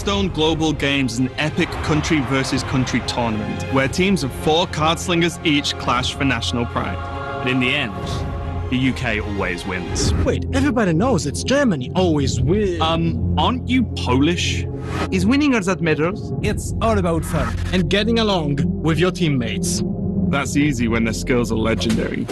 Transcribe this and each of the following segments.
Hearthstone Global Games is an epic country versus country tournament where teams of 4 card slingers each clash for national pride. But in the end, the UK always wins. Wait, everybody knows it's Germany always wins. Aren't you Polish? Is winning all that matters? It's all about fun and getting along with your teammates. That's easy when their skills are legendary.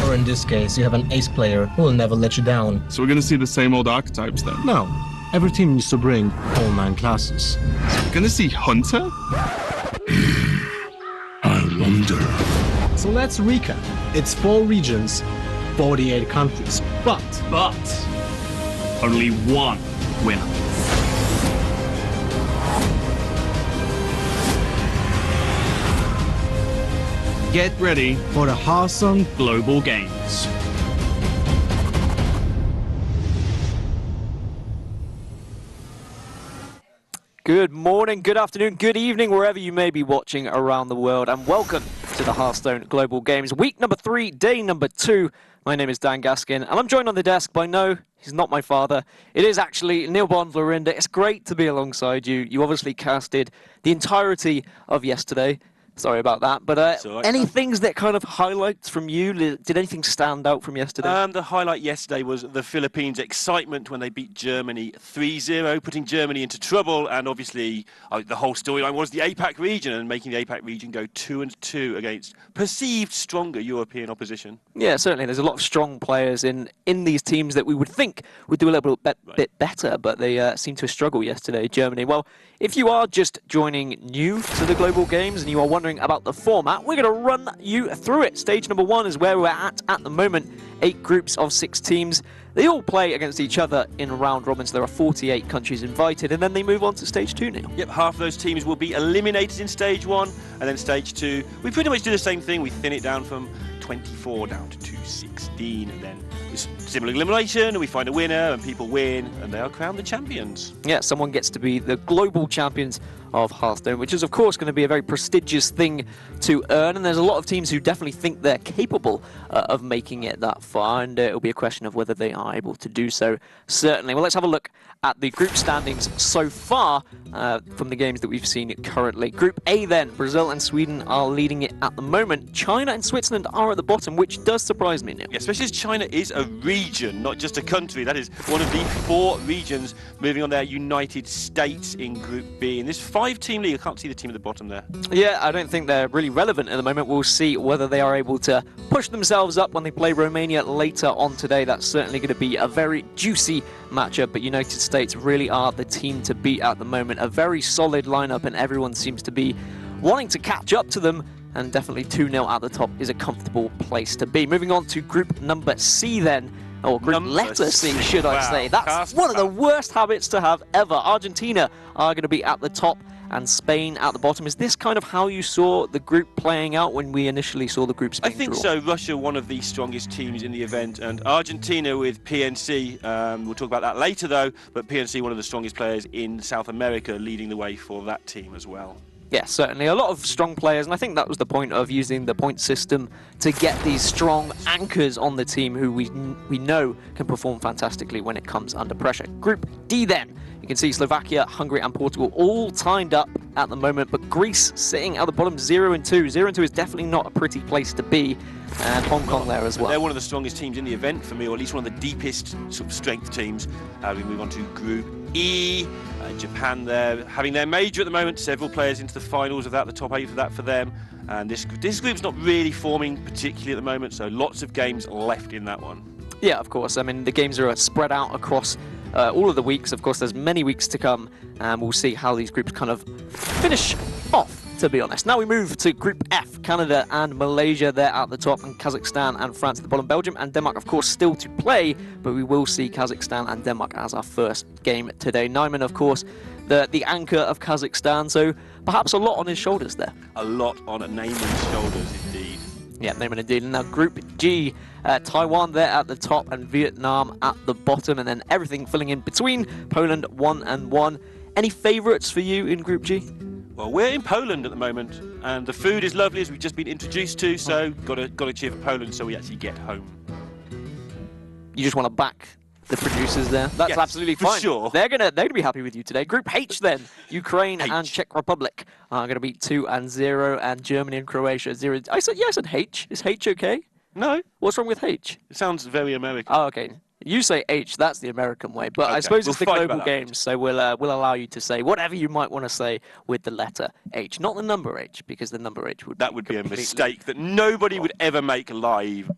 Or in this case, you have an ace player who will never let you down. So we're gonna see the same old archetypes then? No, every team needs to bring all 9 classes. So we're gonna see Hunter? I wonder. So let's recap. It's 4 regions, 48 countries, but only one winner. Get ready for the Hearthstone Global Games. Good morning, good afternoon, good evening, wherever you may be watching around the world, and welcome to the Hearthstone Global Games. Week number 3, day number 2. My name is Dan Gaskin, and I'm joined on the desk by no, he's not my father. It is actually Neil Bond-Lorinda. It's great to be alongside you. You obviously casted the entirety of yesterday. Sorry about that, but any things that kind of highlights from you? Did anything stand out from yesterday? The highlight yesterday was the Philippines' excitement when they beat Germany 3-0, putting Germany into trouble, and obviously the whole storyline was the APAC region and making the APAC region go 2-2 against perceived stronger European opposition. Yeah, certainly. There's a lot of strong players in these teams that we would think would do a little bit better, but they seem to struggle yesterday, Germany. Well, if you are just joining new to the Global Games and you are wondering about the format, we're going to run you through it. Stage number 1 is where we're at the moment. 8 groups of 6 teams. They all play against each other in round robins. There are 48 countries invited, and then they move on to stage 2 now. Yep, half of those teams will be eliminated in stage 1, and then stage 2. We pretty much do the same thing. We thin it down from 24 down to 216, and then it's similar elimination, and we find a winner, and people win, and they are crowned the champions. Yeah, someone gets to be the global champions of Hearthstone, which is of course going to be a very prestigious thing to earn, and there's a lot of teams who definitely think they're capable of making it that far, and it'll be a question of whether they are able to do so, certainly. Well, let's have a look at the group standings so far from the games that we've seen currently. Group A then, Brazil and Sweden are leading it at the moment. China and Switzerland are at the bottom, which does surprise me now. Yeah, especially as China is a region, not just a country. That is one of the 4 regions moving on their United States in Group B. In this 5-team league, I can't see the team at the bottom there. Yeah, I don't think they're really relevant at the moment. We'll see whether they are able to push themselves up when they play Romania later on today. That's certainly going to be a very juicy matchup, but United States really are the team to beat at the moment. A very solid lineup, and everyone seems to be wanting to catch up to them, and definitely 2-0 at the top is a comfortable place to be. Moving on to group number C then, or group letter C, should I say. That's one of the worst habits to have ever. Argentina are going to be at the top and Spain at the bottom. Is this kind of how you saw the group playing out when we initially saw the groups being I think drawn? so. Russia, one of the strongest teams in the event, and Argentina with PNC. We'll talk about that later though, but PNC, one of the strongest players in South America, leading the way for that team as well. Yeah, certainly. A lot of strong players, and I think that was the point of using the point system to get these strong anchors on the team who we know can perform fantastically when it comes under pressure. Group D then. You can see Slovakia, Hungary and Portugal all timed up at the moment, but Greece sitting at the bottom 0-2. 0-2 is definitely not a pretty place to be, and Hong Kong there as well. They're one of the strongest teams in the event for me, or at least one of the deepest sort of strength teams. We move on to Group E. Japan there having their major at the moment, several players into the finals of that, the top 8 for that for them. And this group's not really forming particularly at the moment, so lots of games left in that one. Yeah, of course. I mean, the games are spread out across all of the weeks. Of course, there's many weeks to come, and we'll see how these groups kind of finish off, to be honest. Now we move to Group F. Canada and Malaysia there at the top, and Kazakhstan and France at the bottom. Belgium and Denmark, of course, still to play, but we will see Kazakhstan and Denmark as our first game today. Nyman, of course, the anchor of Kazakhstan, so perhaps a lot on his shoulders there. A lot on Neyman's shoulders, indeed. Yeah, Neyman indeed. And now Group G, Taiwan there at the top and Vietnam at the bottom, and then everything filling in between. Poland 1-1. Any favourites for you in Group G? Well, we're in Poland at the moment, and the food is lovely, as we've just been introduced to, so got to cheer for Poland so we actually get home. You just want to back the producers there. That's Yes, absolutely for fine. sure. They're gonna be happy with you today. Group H then, Ukraine H. and Czech Republic are gonna be 2-0, and Germany and Croatia 0. I said H. Is H okay? No, What's wrong with H? it sounds very American. Oh, okay. You say H, that's the American way, but I Okay, suppose we'll it's the fight global about that games, so we'll allow you to say whatever you might want to say with the letter H, not the number H, because the number H would That would be a completely- mistake that nobody would ever make live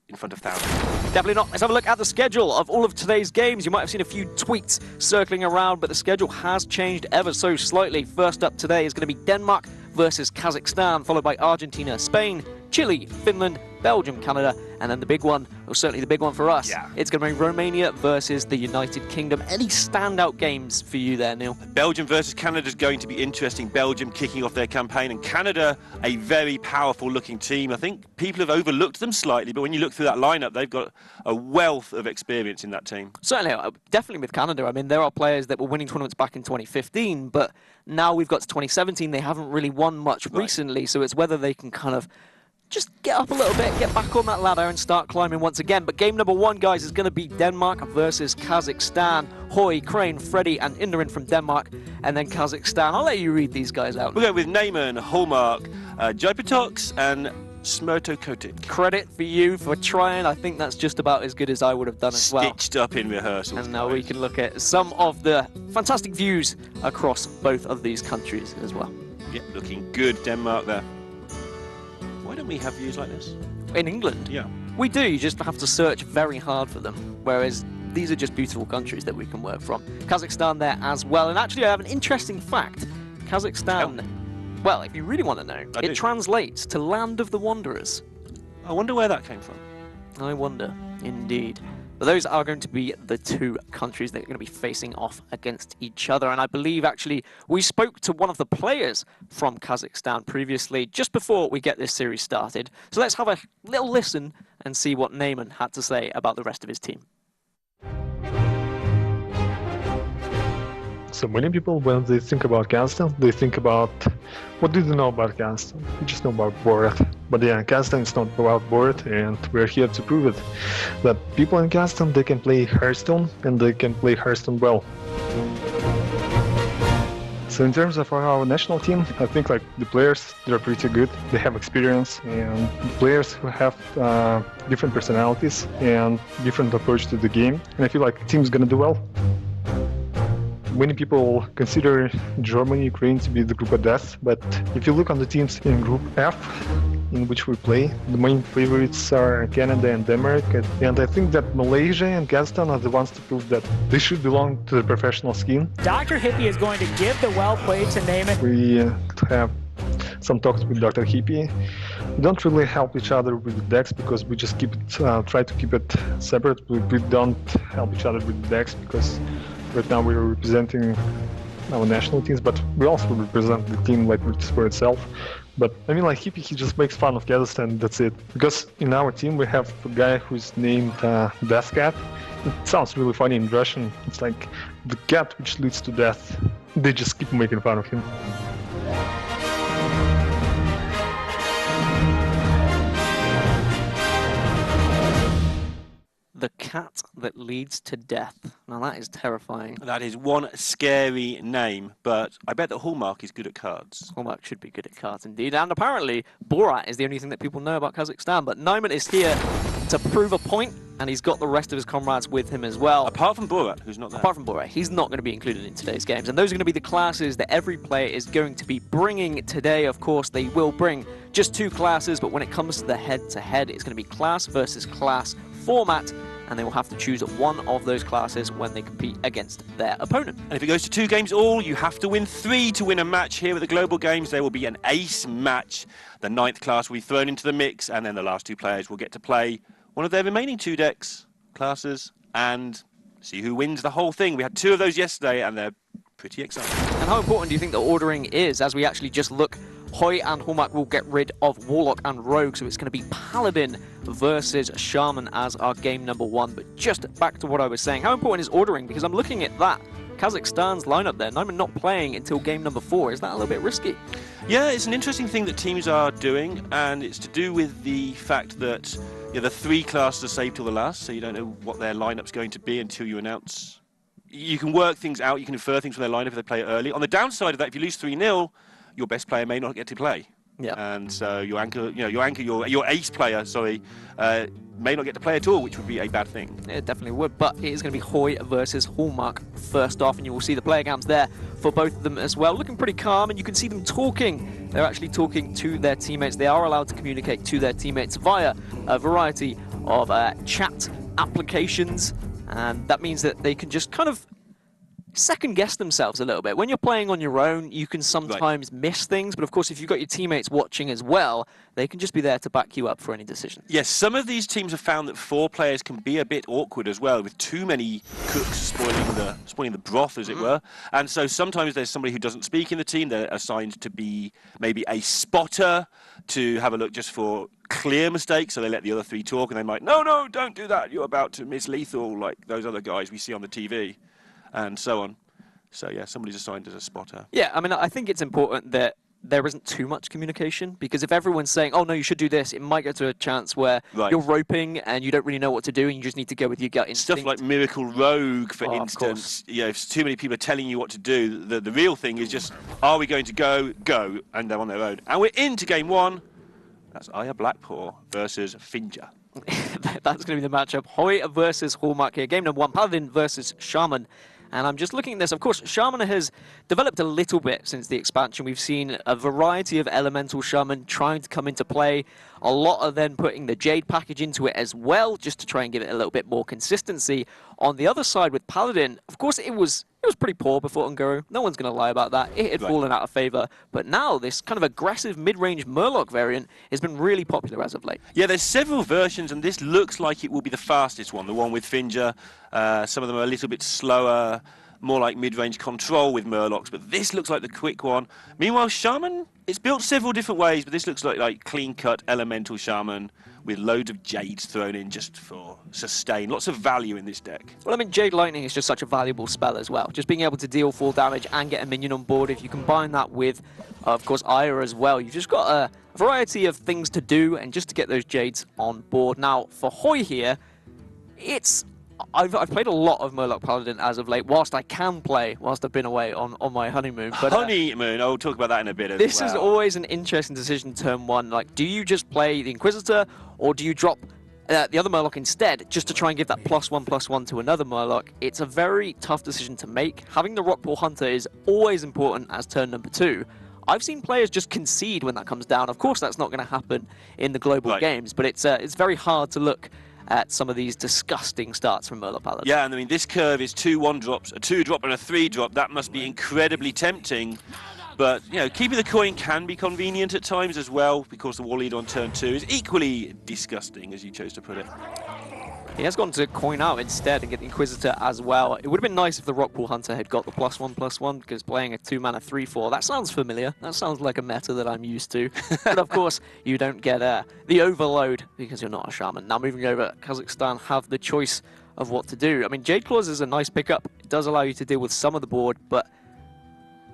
in front of thousands. Definitely not. Let's have a look at the schedule of all of today's games. You might have seen a few tweets circling around, but the schedule has changed ever so slightly. First up today is going to be Denmark versus Kazakhstan, followed by Argentina, Spain, Chile, Finland, Belgium, Canada, and then the big one, or certainly the big one for us, Yeah. it's going to be Romania versus the United Kingdom. Any standout games for you there, Neil? Belgium versus Canada is going to be interesting. Belgium kicking off their campaign, and Canada, a very powerful looking team. I think people have overlooked them slightly, but when you look through that lineup, they've got a wealth of experience in that team. Certainly, definitely with Canada. I mean, there are players that were winning tournaments back in 2015, but now we've got to 2017. They haven't really won much recently, so it's whether they can kind of just get up a little bit, get back on that ladder and start climbing once again. But game number one, guys, is going to be Denmark versus Kazakhstan. Hoy, Crane, Freddy and Inderin from Denmark, and then Kazakhstan. I'll let you read these guys out. We'll go with Neyman, Hallmark, Jaipotox and Smirto Kotic. Credit for you for trying. I think that's just about as good as I would have done as well. Stitched up in rehearsals. And now we can look at some of the fantastic views across both of these countries as well. Yeah, looking good, Denmark there. Why don't we have views like this? In England, Yeah. we do. You just have to search very hard for them, whereas these are just beautiful countries that we can work from. Kazakhstan there as well. And actually, I have an interesting fact. Kazakhstan, well, if you really want to know, I it do. translates to Land of the Wanderers. I wonder where that came from. I wonder, indeed. But those are going to be the two countries that are going to be facing off against each other. And I believe, actually, we spoke to one of the players from Kazakhstan previously, just before we get this series started. So let's have a little listen and see what Neyman had to say about the rest of his team. So many people, when they think about Kazakhstan, they think about, what do they know about Kazakhstan? You just know about Borat. But yeah, Kazakhstan is not about Borat, and we're here to prove it. That people in Kazakhstan, they can play Hearthstone, and they can play Hearthstone well. So in terms of our national team, I think like the players, they're pretty good. They have experience, and the players who have different personalities and different approach to the game. And I feel like the team's gonna do well. Many people consider Germany, Ukraine to be the group of death, but if you look on the teams in Group F, in which we play, the main favorites are Canada and Denmark, and I think that Malaysia and Kazakhstan are the ones to prove that they should belong to the professional scene. Dr. Hippie is going to give the well played to Neyman. We have some talks with Dr. Hippie. We don't really help each other with the decks because we just try to keep it separate. We don't help each other with the decks because right now we're representing our national teams, but we also represent the team like for itself. But I mean, like Hippie, he just makes fun of Kazakhstan, that's it. Because in our team we have a guy who's named Death Cat. It sounds really funny in Russian. It's like the cat which leads to death. They just keep making fun of him. The cat that leads to death. Now that is terrifying. That is one scary name, but I bet that Hallmark is good at cards. Hallmark should be good at cards indeed. And apparently, Borat is the only thing that people know about Kazakhstan. But Neyman is here to prove a point, and he's got the rest of his comrades with him as well. Apart from Borat, who's not there. Apart from Borat, he's not going to be included in today's games. And those are going to be the classes that every player is going to be bringing today. Of course, they will bring just 2 classes, but when it comes to the head-to-head, it's going to be class versus class format, and they will have to choose one of those classes when they compete against their opponent. And if it goes to 2 games all, you have to win 3 to win a match. Here at the Global Games, there will be an ace match. The 9th class will be thrown into the mix, and then the last 2 players will get to play one of their remaining 2 decks, classes, and see who wins the whole thing. We had 2 of those yesterday, and they're pretty exciting. And how important do you think the ordering is? As we actually just look, Hoy and Hallmark will get rid of Warlock and Rogue, so it's going to be Paladin versus Shaman as our game number 1. But just back to what I was saying, how important is ordering? Because I'm looking at that. Kazakhstan's lineup there, Neyman not playing until game number 4. Is that a little bit risky? Yeah, it's an interesting thing that teams are doing, and it's to do with the fact that Yeah, the 3 classes are saved till the last, so you don't know what their lineup's going to be until you announce. You can work things out, you can infer things from their lineup if they play it early. On the downside of that, if you lose 3-0, your best player may not get to play. Yeah. And so your ace player, may not get to play at all, which would be a bad thing. It definitely would, but it is going to be Hoi versus Hallmark first off, and you will see the player cams there for both of them as well. Looking pretty calm, and you can see them talking. They're actually talking to their teammates. They are allowed to communicate to their teammates via a variety of chat applications, and that means that they can just kind of second guess themselves a little bit. When you're playing on your own, you can sometimes miss things, but of course if you've got your teammates watching as well, they can just be there to back you up for any decision. Yes, some of these teams have found that 4 players can be a bit awkward as well, with too many cooks spoiling the broth, as it were. And so sometimes there's somebody who doesn't speak in the team. They're assigned to be maybe a spotter, to have a look just for clear mistakes, so they let the other 3 talk, and they might, no, don't do that, you're about to miss lethal, like those other guys we see on the TV. And so on. So yeah, somebody's assigned as a spotter. Yeah, I mean, I think it's important that there isn't too much communication, because if everyone's saying, oh no, you should do this, it might get to a chance where you're roping and you don't really know what to do, and you just need to go with your gut instinct. Stuff like Miracle Rogue, for instance. Yeah, if too many people are telling you what to do, the real thing is just, are we going to go, and they're on their own. And we're into game 1. That's Aya Blackpaw versus Finja. That's going to be the matchup. Hoi versus Hallmark here. Game number 1, Paladin versus Shaman. And I'm just looking at this. Of course, Shaman has developed a little bit since the expansion. We've seen a variety of elemental Shaman trying to come into play. A lot are then putting the Jade package into it as well, just to try and give it a little bit more consistency. On the other side with Paladin, of course, it was pretty poor before Unguru. No one's going to lie about that. It had fallen out of favor. But now this kind of aggressive mid-range Murloc variant has been really popular as of late. Yeah, there's several versions, and this looks like it will be the fastest one, the one with Finja. Some of them are a little bit slower, more like mid-range control with Murlocs, but this looks like the quick one. Meanwhile, Shaman, it's built several different ways, but this looks like clean-cut elemental Shaman with loads of Jades thrown in just for sustain. Lots of value in this deck. Well, I mean, Jade Lightning is just such a valuable spell as well. Just being able to deal full damage and get a minion on board. If you combine that with, of course, Aya as well, you've just got a variety of things to do and just to get those Jades on board. Now, for Hoi here, I've played a lot of Murloc Paladin as of late, whilst I can play, whilst I've been away on my honeymoon. But, honeymoon, I'll talk about that in a bit as this well. Is always an interesting decision turn 1. Like, do you just play the Inquisitor, or do you drop the other Murloc instead, just to try and give that +1/+1 to another Murloc? It's a very tough decision to make. Having the Rockpool Hunter is always important as turn number 2. I've seen players just concede when that comes down. Of course, that's not going to happen in the global games, but it's very hard to look at some of these disgusting starts from Murloc Paladin. Yeah, and I mean, this curve is 2 1-drops, a 2-drop and a 3-drop. That must be incredibly tempting. But, you know, keeping the coin can be convenient at times as well, because the War Leader on turn 2 is equally disgusting, as you chose to put it. He has gone to coin out instead and get the Inquisitor as well. It would have been nice if the Rockpool Hunter had got the +1/+1, because playing a 2-mana 3/4, that sounds familiar. That sounds like a meta that I'm used to. But of course, you don't get the overload because you're not a Shaman. Now moving over, Kazakhstan have the choice of what to do. I mean, Jade Claws is a nice pickup. It does allow you to deal with some of the board, but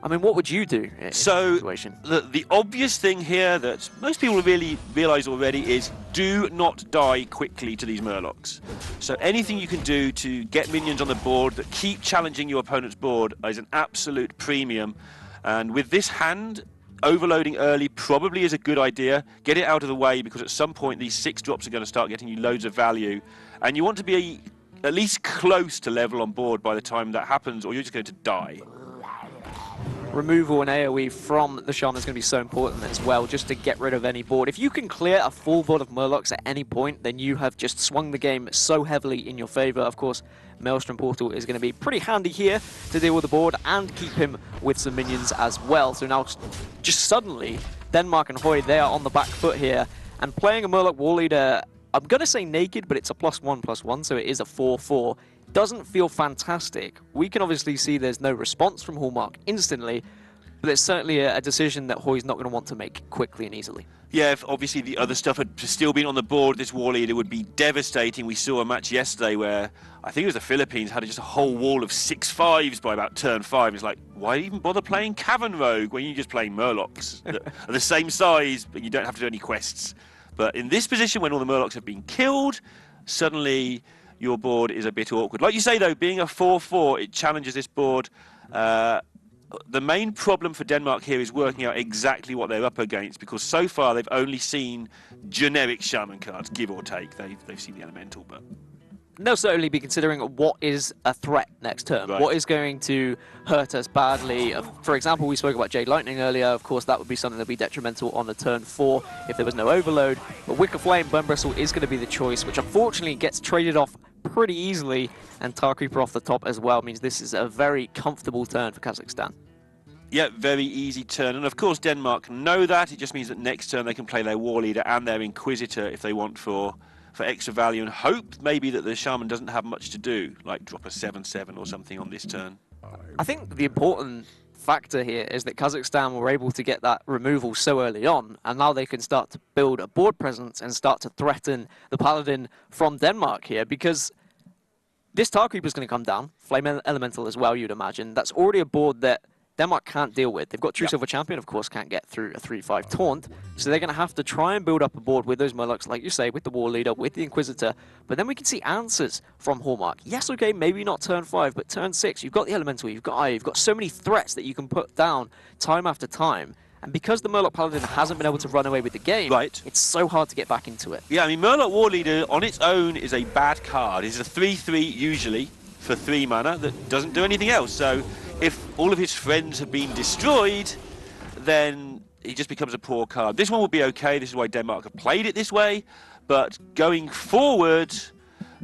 I mean, what would you do in this situation? The obvious thing here that most people really realise already is do not die quickly to these Murlocs. So anything you can do to get minions on the board that keep challenging your opponent's board is an absolute premium. And with this hand, overloading early probably is a good idea. Get it out of the way, because at some point these 6-drops are going to start getting you loads of value. And you want to be at least close to level on board by the time that happens, or you're just going to die. Removal and AoE from the Shaman is going to be so important as well, just to get rid of any board. If you can clear a full board of Murlocs at any point, then you have just swung the game so heavily in your favor. Of course, Maelstrom Portal is going to be pretty handy here to deal with the board and keep him with some minions as well. So now, just suddenly, Denmark and Hoi, they are on the back foot here. And playing a Murloc War Leader, I'm going to say naked, but it's a +1/+1, so it is a 4/4. Doesn't feel fantastic. We can obviously see there's no response from Hallmark instantly, but it's certainly a decision that Hoi's not going to want to make quickly and easily. Yeah, if obviously the other stuff had still been on the board, this War Leader would be devastating. We saw a match yesterday where, I think it was the Philippines, had just a whole wall of 6/5s by about turn 5. It's like, why even bother playing Cavern Rogue when you're just playing Murlocs that are the same size, but you don't have to do any quests? But in this position, when all the Murlocs have been killed, suddenly your board is a bit awkward. Like you say, though, being a 4-4, it challenges this board. The main problem for Denmark here is working out exactly what they're up against, because so far they've only seen generic Shaman cards, give or take. They've seen the Elemental, but... They'll certainly be considering what is a threat next turn. Right. What is going to hurt us badly? For example, we spoke about Jade Lightning earlier. Of course, that would be something that would be detrimental on the turn 4 if there was no overload. But Wicker Flame, Burn Bristle is going to be the choice, which unfortunately gets traded off pretty easily. And Tar Creeper off the top as well means this is a very comfortable turn for Kazakhstan. Yeah, very easy turn. And of course, Denmark know that. It just means that next turn they can play their War Leader and their Inquisitor if they want for extra value, and hope maybe that the Shaman doesn't have much to do, like drop a 7/7 or something on this turn. I think the important factor here is that Kazakhstan were able to get that removal so early on, and now they can start to build a board presence and start to threaten the Paladin from Denmark here, because this Tar Creeper is going to come down, Flame Elemental as well, you'd imagine. That's already a board that Denmark can't deal with. They've got True Silver Champion, of course, can't get through a 3-5 taunt, so they're going to have to try and build up a board with those Murlocs, like you say, with the War Leader, with the Inquisitor, but then we can see answers from Hallmark. Yes, okay, maybe not turn 5, but turn 6, you've got the Elemental, you've got Eye, you've got so many threats that you can put down time after time, and because the Murloc Paladin hasn't been able to run away with the game, it's so hard to get back into it. Yeah, I mean, Murloc War Leader on its own is a bad card. It's a 3/3 usually for 3 mana that doesn't do anything else, so if all of his friends have been destroyed, then he just becomes a poor card. This one will be okay. This is why Denmark have played it this way. But going forward,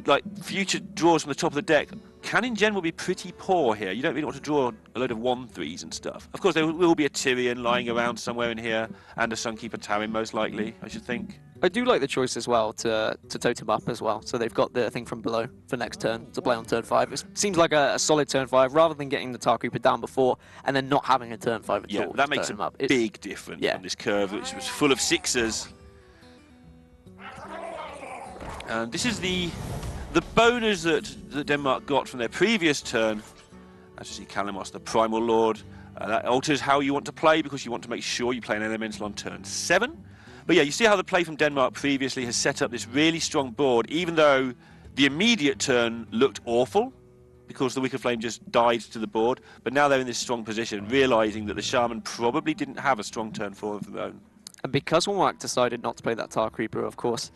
like future draws from the top of the deck can in general be pretty poor here. You don't really want to draw a load of 1/3s and stuff. Of course, there will be a Tyrion lying around somewhere in here, and a Sunkeeper Tarim most likely, I should think. I do like the choice as well to totem up as well. So they've got the thing from below for next turn to play on turn 5. It seems like a solid turn 5 rather than getting the Tar Creeper down before and then not having a turn 5 at all. Yeah, that makes a big difference on this curve, which was full of 6s. And this is the bonus that Denmark got from their previous turn. As you see, Kalamos, the Primal Lord. That alters how you want to play, because you want to make sure you play an Elemental on turn 7. But yeah, you see how the play from Denmark previously has set up this really strong board, even though the immediate turn looked awful, because the Wicker Flame just died to the board. But now they're in this strong position, realising that the Shaman probably didn't have a strong turn 4 of their own. And because Hallmark decided not to play that Tar Creeper, of course,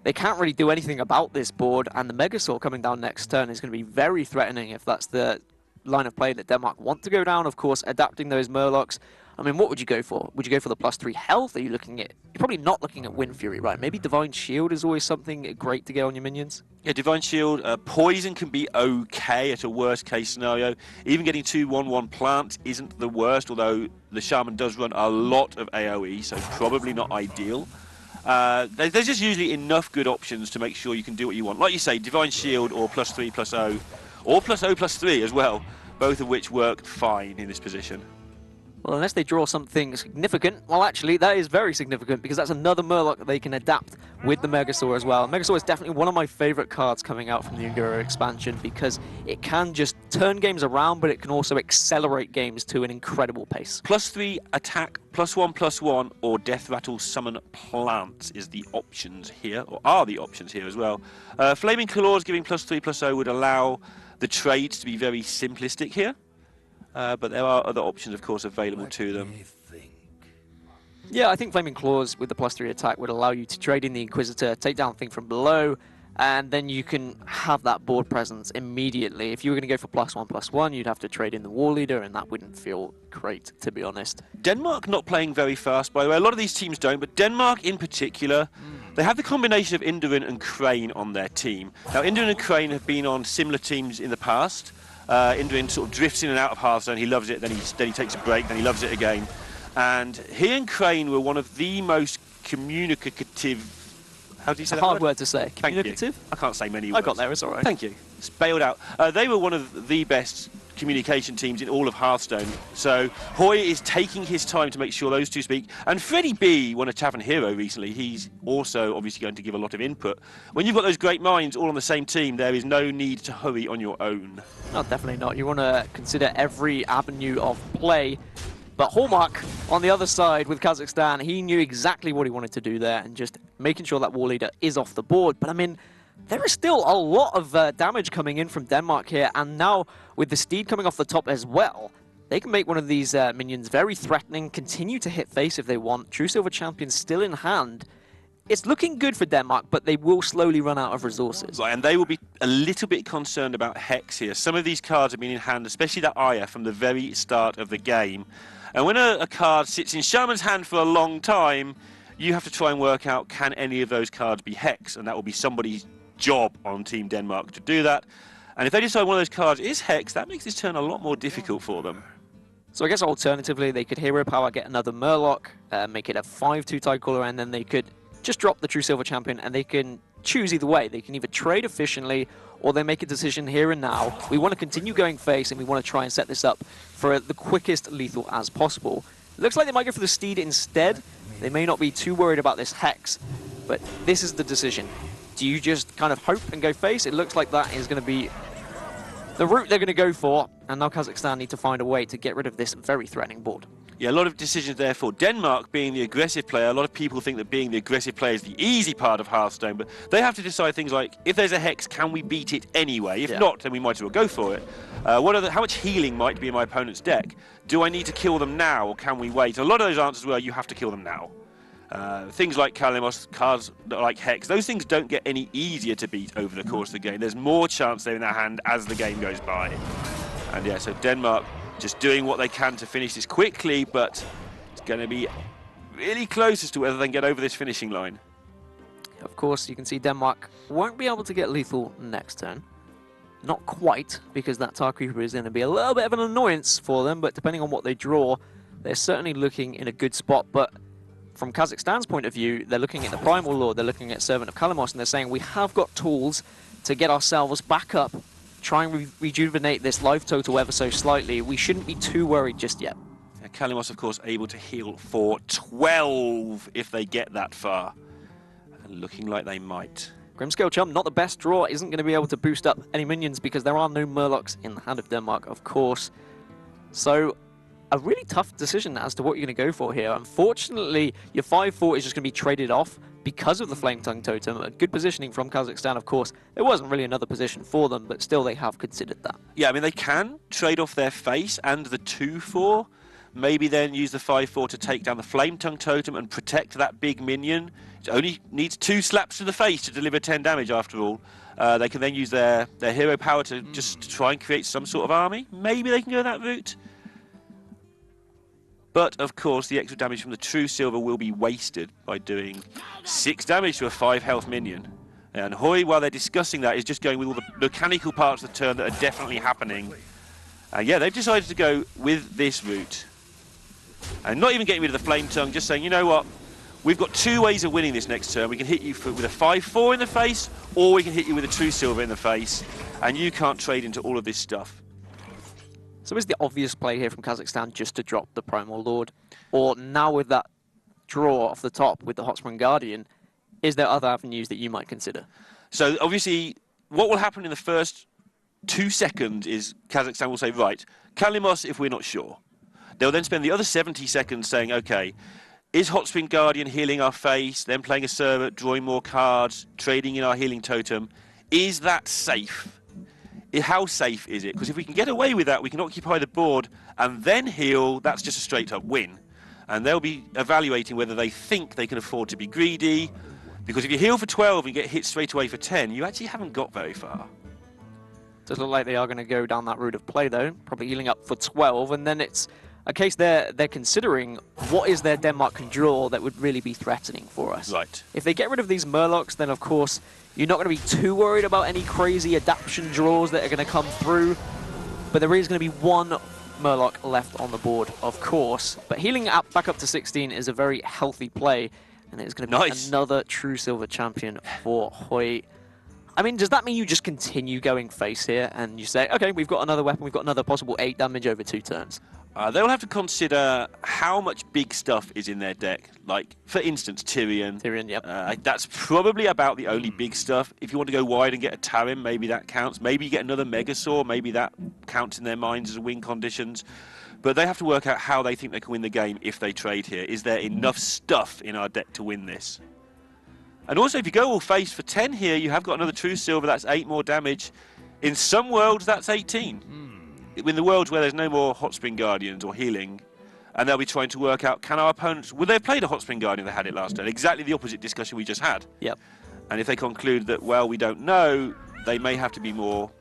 they can't really do anything about this board, and the Megasaur coming down next turn is going to be very threatening if that's the line of play that Denmark want to go down. Of course, adapting those Murlocs. I mean, what would you go for? Would you go for the +3 health? Are you looking at... You're probably not looking at Wind Fury, right? Maybe Divine Shield is always something great to get on your minions. Yeah, Divine Shield. Poison can be okay at a worst-case scenario. Even getting 2 1/1 plants isn't the worst, although the Shaman does run a lot of AoE, so probably not ideal. There's just usually enough good options to make sure you can do what you want. Like you say, Divine Shield or +3/+0, or +0/+3 as well, both of which work fine in this position. Well, unless they draw something significant, well, actually, that is very significant, because that's another Murloc that they can adapt with the Megasaur as well. Megasaur is definitely one of my favourite cards coming out from the Ungura expansion, because it can just turn games around, but it can also accelerate games to an incredible pace. +3 attack, +1/+1, or Death Rattle Summon Plants is the options here, or are the options here as well. Flaming Claws giving +3/+0 would allow the trades to be very simplistic here. But there are other options, of course, available to them. Yeah, I think Flaming Claws with the +3 attack would allow you to trade in the Inquisitor, take down Thing from below, and then you can have that board presence immediately. If you were going to go for +1/+1, you'd have to trade in the War Leader, and that wouldn't feel great, to be honest. Denmark not playing very fast, by the way. A lot of these teams don't, but Denmark in particular, they have the combination of Indurin and Crane on their team. Now, Indurin and Crane have been on similar teams in the past. Indurin sort of drifts in and out of Hearthstone. He loves it, then he takes a break, then he loves it again. And he and Crane were one of the most communicative... How do you say that Hard word to say. Communicative? I can't say many words. I got there, it's all right. Thank you. It's bailed out. They were one of the best communication teams in all of Hearthstone. So Hoy is taking his time to make sure those two speak. And Freddie B won a Tavern Hero recently. He's also obviously going to give a lot of input. When you've got those great minds all on the same team, there is no need to hurry on your own. No, definitely not. You want to consider every avenue of play But Hallmark on the other side with Kazakhstan, he knew exactly what he wanted to do there and just making sure that war leader is off the board. But I mean, there is still a lot of damage coming in from Denmark here, and now with the Steed coming off the top as well, they can make one of these minions very threatening, continue to hit face if they want. True Silver Champion still in hand. It's looking good for Denmark, but they will slowly run out of resources. Right, and they will be a little bit concerned about Hex here. Some of these cards have been in hand, especially that Aya, from the very start of the game. And when a card sits in Shaman's hand for a long time, you have to try and work out, can any of those cards be Hex? And that will be somebody's job on Team Denmark to do that. And if they decide one of those cards is Hex, that makes this turn a lot more difficult for them. So I guess alternatively, they could Hero Power, get another Murloc, make it a 5/2 Tidecaller, and then they could just drop the True Silver Champion, and they can choose either way. They can either trade efficiently, or they make a decision here and now. We want to continue going face, and we want to try and set this up for the quickest lethal as possible. Looks like they might go for the Steed instead. They may not be too worried about this Hex, but this is the decision. Do you just kind of hope and go face? It looks like that is going to be the route they're going to go for, and now Kazakhstan need to find a way to get rid of this very threatening board. Yeah, a lot of decisions there for Denmark being the aggressive player. A lot of people think that being the aggressive player is the easy part of Hearthstone, but they have to decide things like, if there's a Hex, can we beat it anyway? If not, then we might as well go for it. How much healing might be in my opponent's deck? Do I need to kill them now, or can we wait? A lot of those answers were, you have to kill them now. Things like Kalimos, cards like Hex, those things don't get any easier to beat over the course of the game. There's more chance they're in their hand as the game goes by. And yeah, so Denmark just doing what they can to finish this quickly, but it's going to be really close as to whether they can get over this finishing line. Of course, you can see Denmark won't be able to get lethal next turn. Not quite, because that Tar Creeper is going to be a little bit of an annoyance for them, but depending on what they draw, they're certainly looking in a good spot. But from Kazakhstan's point of view, they're looking at the Primal Lord, they're looking at Servant of Kalimos, and they're saying, we have got tools to get ourselves back up, try and rejuvenate this life total ever so slightly. We shouldn't be too worried just yet. Yeah, Kalimos, of course, able to heal for 12 if they get that far. And looking like they might. Grimscale Chum, not the best draw, isn't going to be able to boost up any minions because there are no Murlocs in the hand of Denmark, of course. So a really tough decision as to what you're going to go for here. Unfortunately, your 5/4 is just going to be traded off because of the Flame Tongue Totem. A good positioning from Kazakhstan, of course. There wasn't really another position for them, but still they have considered that. Yeah, I mean, they can trade off their face and the 2/4. Maybe then use the 5/4 to take down the Flame Tongue Totem and protect that big minion. It only needs 2 slaps to the face to deliver 10 damage after all. They can then use their hero power to just try and create some sort of army. Maybe they can go that route. But, of course, the extra damage from the True Silver will be wasted by doing 6 damage to a 5 health minion. And Hoi, while they're discussing that, is just going with all the mechanical parts of the turn that are definitely happening. Yeah, they've decided to go with this route. And not even getting rid of the Flame Tongue, just saying, you know what, we've got 2 ways of winning this next turn. We can hit you with a 5/4 in the face, or we can hit you with a True Silver in the face, and you can't trade into all of this stuff. So is the obvious play here from Kazakhstan just to drop the Primal Lord? Or now with that draw off the top with the Hot Spring Guardian, is there other avenues that you might consider? So obviously, what will happen in the first 2 seconds is Kazakhstan will say, right, Kalimos if we're not sure. They'll then spend the other 70 seconds saying, okay, is Hot Spring Guardian healing our face, then playing a servant, drawing more cards, trading in our healing totem? Is that safe? How safe is it? Because if we can get away with that, we can occupy the board and then heal. That's just a straight-up win. And they'll be evaluating whether they think they can afford to be greedy. Because if you heal for 12 and get hit straight away for 10, you actually haven't got very far. Does look like they are going to go down that route of play, though. Probably healing up for 12, and then it's a case they're considering what is their Denmark can draw that would really be threatening for us. Right. If they get rid of these Murlocs, then of course you're not going to be too worried about any crazy adaptation draws that are going to come through. But there is going to be 1 Murloc left on the board, of course. But healing up back up to 16 is a very healthy play, and it's going to be another True Silver Champion for Hoi. I mean, does that mean you just continue going face here and you say, okay, we've got another weapon, we've got another possible 8 damage over 2 turns? They'll have to consider how much big stuff is in their deck. Like, for instance, Tyrion. Tyrion, yep. That's probably about the only big stuff. If you want to go wide and get a Tarim, maybe that counts. Maybe you get another Megasaur, maybe that counts in their minds as win conditions. But they have to work out how they think they can win the game if they trade here. Is there enough stuff in our deck to win this? And also, if you go all face for 10 here, you have got another True Silver. That's 8 more damage. In some worlds, that's 18. In the worlds where there's no more Hot Spring Guardians or healing, and they'll be trying to work out, can our opponents... Would they have played a Hot Spring Guardian if they had it last turn? Exactly the opposite discussion we just had. Yep. And if they conclude that, well, we don't know, they may have to be more...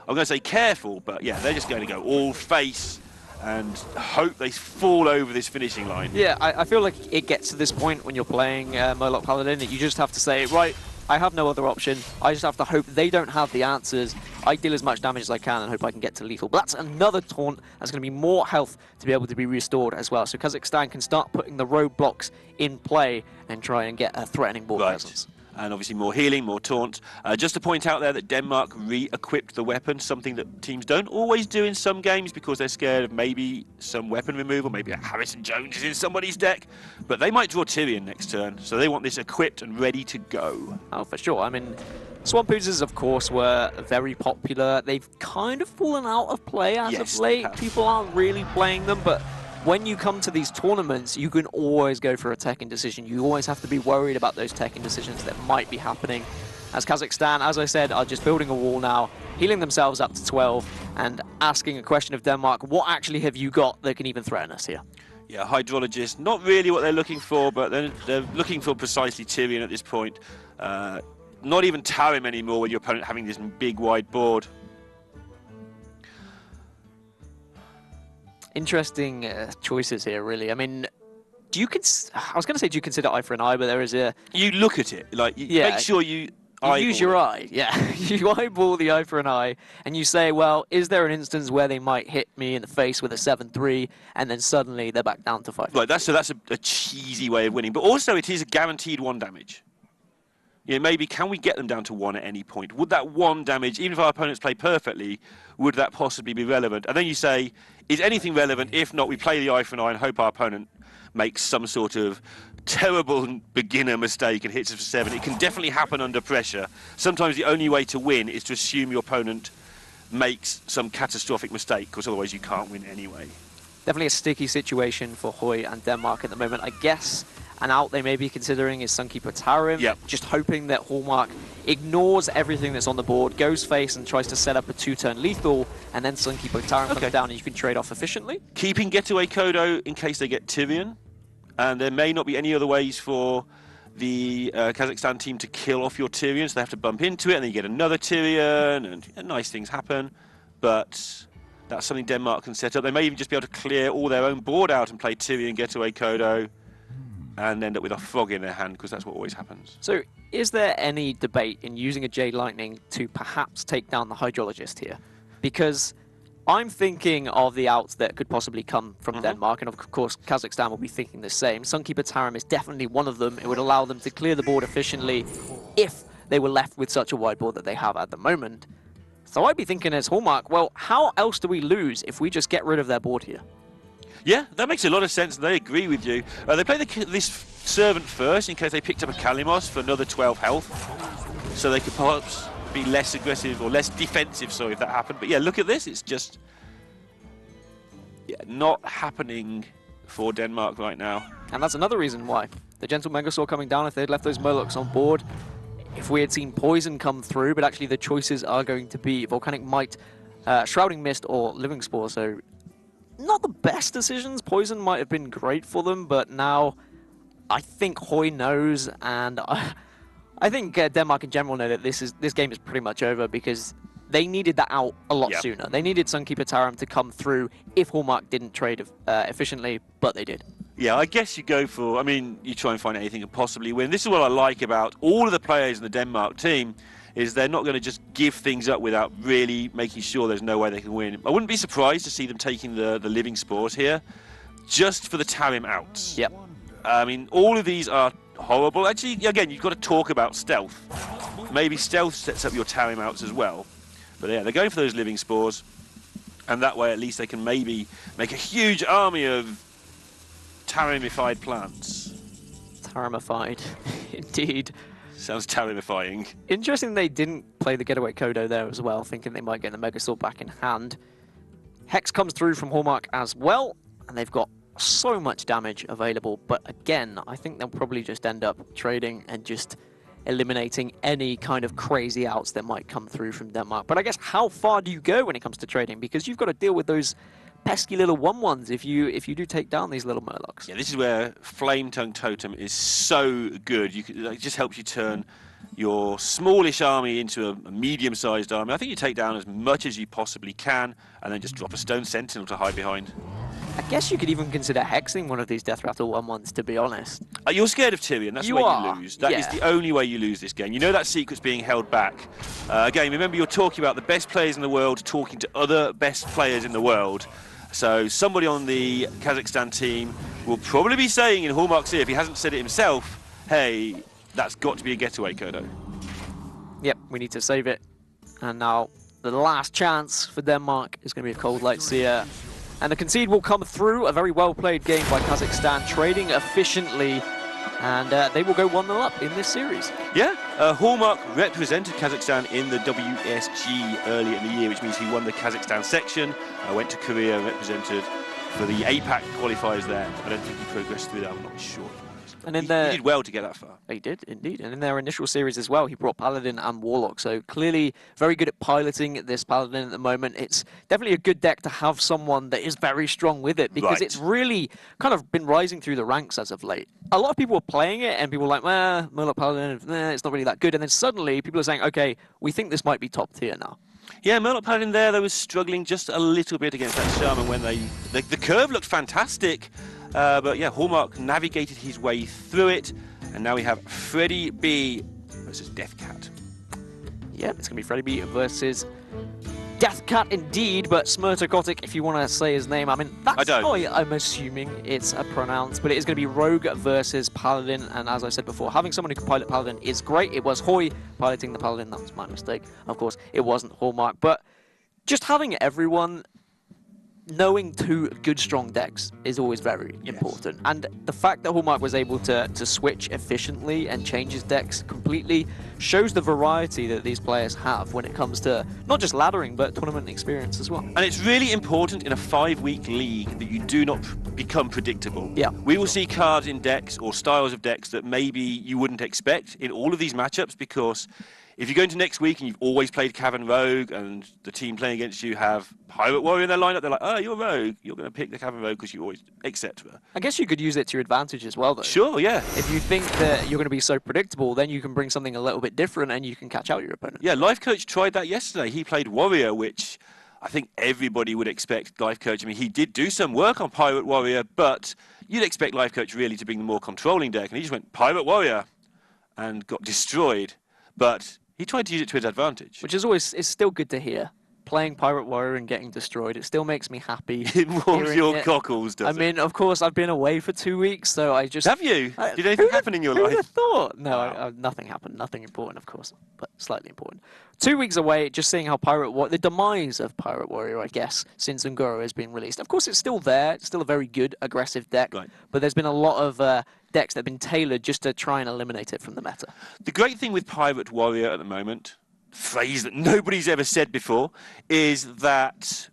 I'm going to say careful, but yeah, they're just going to go all face and hope they fall over this finishing line. Yeah, I feel like it gets to this point when you're playing Murloc Paladin that you just have to say, right, I have no other option. I just have to hope they don't have the answers. I deal as much damage as I can and hope I can get to lethal. But that's another taunt that's going to be more health to be able to be restored as well. So Kazakhstan can start putting the roadblocks in play and try and get a threatening board presence. And obviously more healing, more taunt. Just to point out there that Denmark re-equipped the weapon, something that teams don't always do in some games because they're scared of maybe some weapon removal, maybe a Harrison Jones is in somebody's deck, but they might draw Tyrion next turn, so they want this equipped and ready to go. Oh, for sure. I mean, Swamp Oozes, of course, were very popular. They've kind of fallen out of play as of late. People aren't really playing them, but when you come to these tournaments, you can always go for a tech-in decision. You always have to be worried about those tech-in decisions that might be happening. As Kazakhstan, as I said, are just building a wall now, healing themselves up to 12, and asking a question of Denmark, what actually have you got that can even threaten us here? Yeah, Hydrologist, not really what they're looking for, but they're looking for precisely Tyrion at this point. Not even Tarim anymore with your opponent having this big, wide board. Interesting choices here, really. I mean, do you I was going to say, do you consider eye for an eye, but there is a... You look at it, like, make sure you use your eye, yeah. You eyeball the eye for an eye, and you say, well, is there an instance where they might hit me in the face with a 7-3, and then suddenly they're back down to 5? Right, that's a cheesy way of winning, but also it is a guaranteed 1 damage. You know, maybe can we get them down to 1 at any point? Would that 1 damage, even if our opponents play perfectly, would that possibly be relevant? And then you say, is anything relevant? If not, we play the eye for an eye and hope our opponent makes some sort of terrible beginner mistake and hits us for 7. It can definitely happen under pressure. Sometimes the only way to win is to assume your opponent makes some catastrophic mistake, because otherwise you can't win anyway. Definitely a sticky situation for Hoy and Denmark at the moment. I guess an out they may be considering is Sunkeeper Tarim. Yep. Just hoping that Hallmark ignores everything that's on the board, goes face and tries to set up a 2-turn lethal, and then Sunkeeper Tarim comes down and you can trade off efficiently. Keeping Getaway Kodo in case they get Tyrion. And there may not be any other ways for the Kazakhstan team to kill off your Tyrion, so they have to bump into it, and then you get another Tyrion, and nice things happen. But that's something Denmark can set up. They may even just be able to clear all their own board out and play Tyrion, Getaway Kodo, and end up with a frog in their hand, because that's what always happens. So is there any debate in using a Jade Lightning to perhaps take down the Hydrologist here? Because I'm thinking of the outs that could possibly come from Denmark, and of course Kazakhstan will be thinking the same. Sunkeeper Tarim is definitely one of them. It would allow them to clear the board efficiently if they were left with such a wide board that they have at the moment. So I'd be thinking as Hallmark, well, how else do we lose if we just get rid of their board here? Yeah, that makes a lot of sense, and they agree with you. They play this Servant first in case they picked up a Kalimos for another 12 health, so they could perhaps be less aggressive or less defensive, sorry, if that happened. But yeah, look at this. It's just not happening for Denmark right now. And that's another reason why. The Gentle Megasaur coming down, if they'd left those Murlocs on board, if we had seen Poison come through, but actually the choices are going to be Volcanic Might, Shrouding Mist, or Living Spore, so not the best decisions. Poison might have been great for them, but now I think Hoy knows, and I think Denmark in general know that this game is pretty much over, because they needed that out a lot sooner. They needed Sunkeeper Tarim to come through if Hallmark didn't trade efficiently, but they did. Yeah, I guess you go for, I mean, you try and find anything to possibly win. This is what I like about all of the players in the Denmark team, is they're not going to just give things up without really making sure there's no way they can win. I wouldn't be surprised to see them taking the Living Spores here, just for the Tarim outs. Yep. I mean, all of these are horrible. Actually, again, you've got to talk about stealth. Maybe stealth sets up your Tarim outs as well. But yeah, they're going for those Living Spores, and that way at least they can maybe make a huge army of Tarimified plants. Tarimified, indeed. Sounds Tarimifying. Interesting they didn't play the Getaway Kodo there as well, thinking they might get the Megasaur back in hand. Hex comes through from Hallmark as well, and they've got so much damage available. But again, I think they'll probably just end up trading and just eliminating any kind of crazy outs that might come through from Denmark. But I guess how far do you go when it comes to trading? Because you've got to deal with those pesky little 1/1s if you do take down these little Murlocs. Yeah, this is where Flame Tongue Totem is so good. It just helps you turn your smallish army into a medium-sized army. I think you take down as much as you possibly can, and then just drop a Stone Sentinel to hide behind. I guess you could even consider hexing one of these Death Rattle 1/1s, to be honest. You're scared of Tyrion. That's the way you lose. That is the only way you lose this game. You know that secret's being held back. Again, remember you're talking about the best players in the world talking to other best players in the world. So somebody on the Kazakhstan team will probably be saying in Hallmark's ear, if he hasn't said it himself, hey, that's got to be a getaway, Kodo. Yep, we need to save it. And now the last chance for Denmark is going to be a Cold Light Seer. And the concede will come through. A very well-played game by Kazakhstan, trading efficiently. And they will go 1-0 up in this series. Yeah, Hallmark represented Kazakhstan in the WSG earlier in the year, which means he won the Kazakhstan section, went to Korea, represented for the APAC qualifiers there. I don't think he progressed through that, I'm not sure. And in he did well to get that far. He did, indeed. And in their initial series as well, he brought Paladin and Warlock. So clearly very good at piloting this Paladin at the moment. It's definitely a good deck to have someone that is very strong with it, because it's really kind of been rising through the ranks as of late. A lot of people were playing it and people were like, Murloc Paladin, it's not really that good. And then suddenly people are saying, okay, we think this might be top tier now. Yeah, Murloc Paladin there, though, was struggling just a little bit against that Shaman when the curve looked fantastic. But yeah, Hallmark navigated his way through it, and now we have Freddy B versus Deathcat. Yeah, it's going to be Freddy B versus Deathcat indeed, but Smurtakotic, if you want to say his name. I mean, that's how I'm assuming it's pronounced, but it is going to be Rogue versus Paladin, and as I said before, having someone who can pilot Paladin is great. It was Hoy piloting the Paladin, that was my mistake. Of course, it wasn't Hallmark, but just having everyone knowing two good strong decks is always very important, and the fact that Hallmark was able to switch efficiently and change his decks completely shows the variety that these players have when it comes to not just laddering but tournament experience as well. And it's really important in a 5-week league that you do not become predictable. Yeah, we will see cards in decks or styles of decks that maybe you wouldn't expect in all of these matchups, because if you go into next week and you've always played Cavern Rogue and the team playing against you have Pirate Warrior in their lineup, they're like, oh, you're Rogue, you're going to pick the Cavern Rogue because you always, etc. I guess you could use it to your advantage as well, though. Sure, yeah. If you think that you're going to be so predictable, then you can bring something a little bit different and you can catch out your opponent. Yeah, Life Coach tried that yesterday. He played Warrior, which I think everybody would expect Life Coach. I mean, he did do some work on Pirate Warrior, but you'd expect Life Coach really to bring the more controlling deck, and he just went Pirate Warrior and got destroyed. But he tried to use it to his advantage. Which is always, it's still good to hear. Playing Pirate Warrior and getting destroyed, it still makes me happy. It warms your cockles, does it? I mean, of course, I've been away for 2 weeks, so I just... Have you? Did anything happen in your life? Who would have thought? No, nothing happened. Nothing important, of course, but slightly important. 2 weeks away, just seeing how the demise of Pirate Warrior, I guess, since Ungoro has been released. Of course, it's still there. It's still a very good, aggressive deck, but there's been a lot of decks that have been tailored just to try and eliminate it from the meta. The great thing with Pirate Warrior at the moment, phrase that nobody's ever said before, is that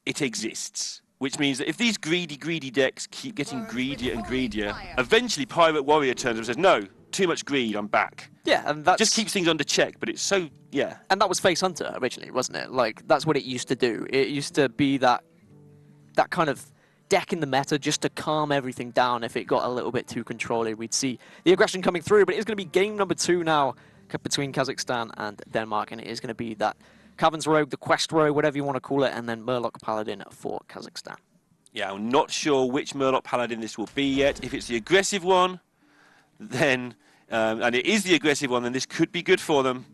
it exists. Which means that if these greedy decks keep getting greedier and greedier, eventually Pirate Warrior turns and says, no, too much greed, I'm back. Yeah, and that just keeps things under check, but it's so, yeah. And that was Face Hunter originally, wasn't it? Like, that's what it used to do. It used to be that kind of deck in the meta just to calm everything down if it got a little bit too controlling. We'd see the aggression coming through, but it's going to be game number 2 now between Kazakhstan and Denmark, and it is going to be that Caverns Rogue, the Quest Rogue, whatever you want to call it, and then Murloc Paladin for Kazakhstan. Yeah, I'm not sure which Murloc Paladin this will be yet. If it's the aggressive one, then, and it is the aggressive one, then this could be good for them.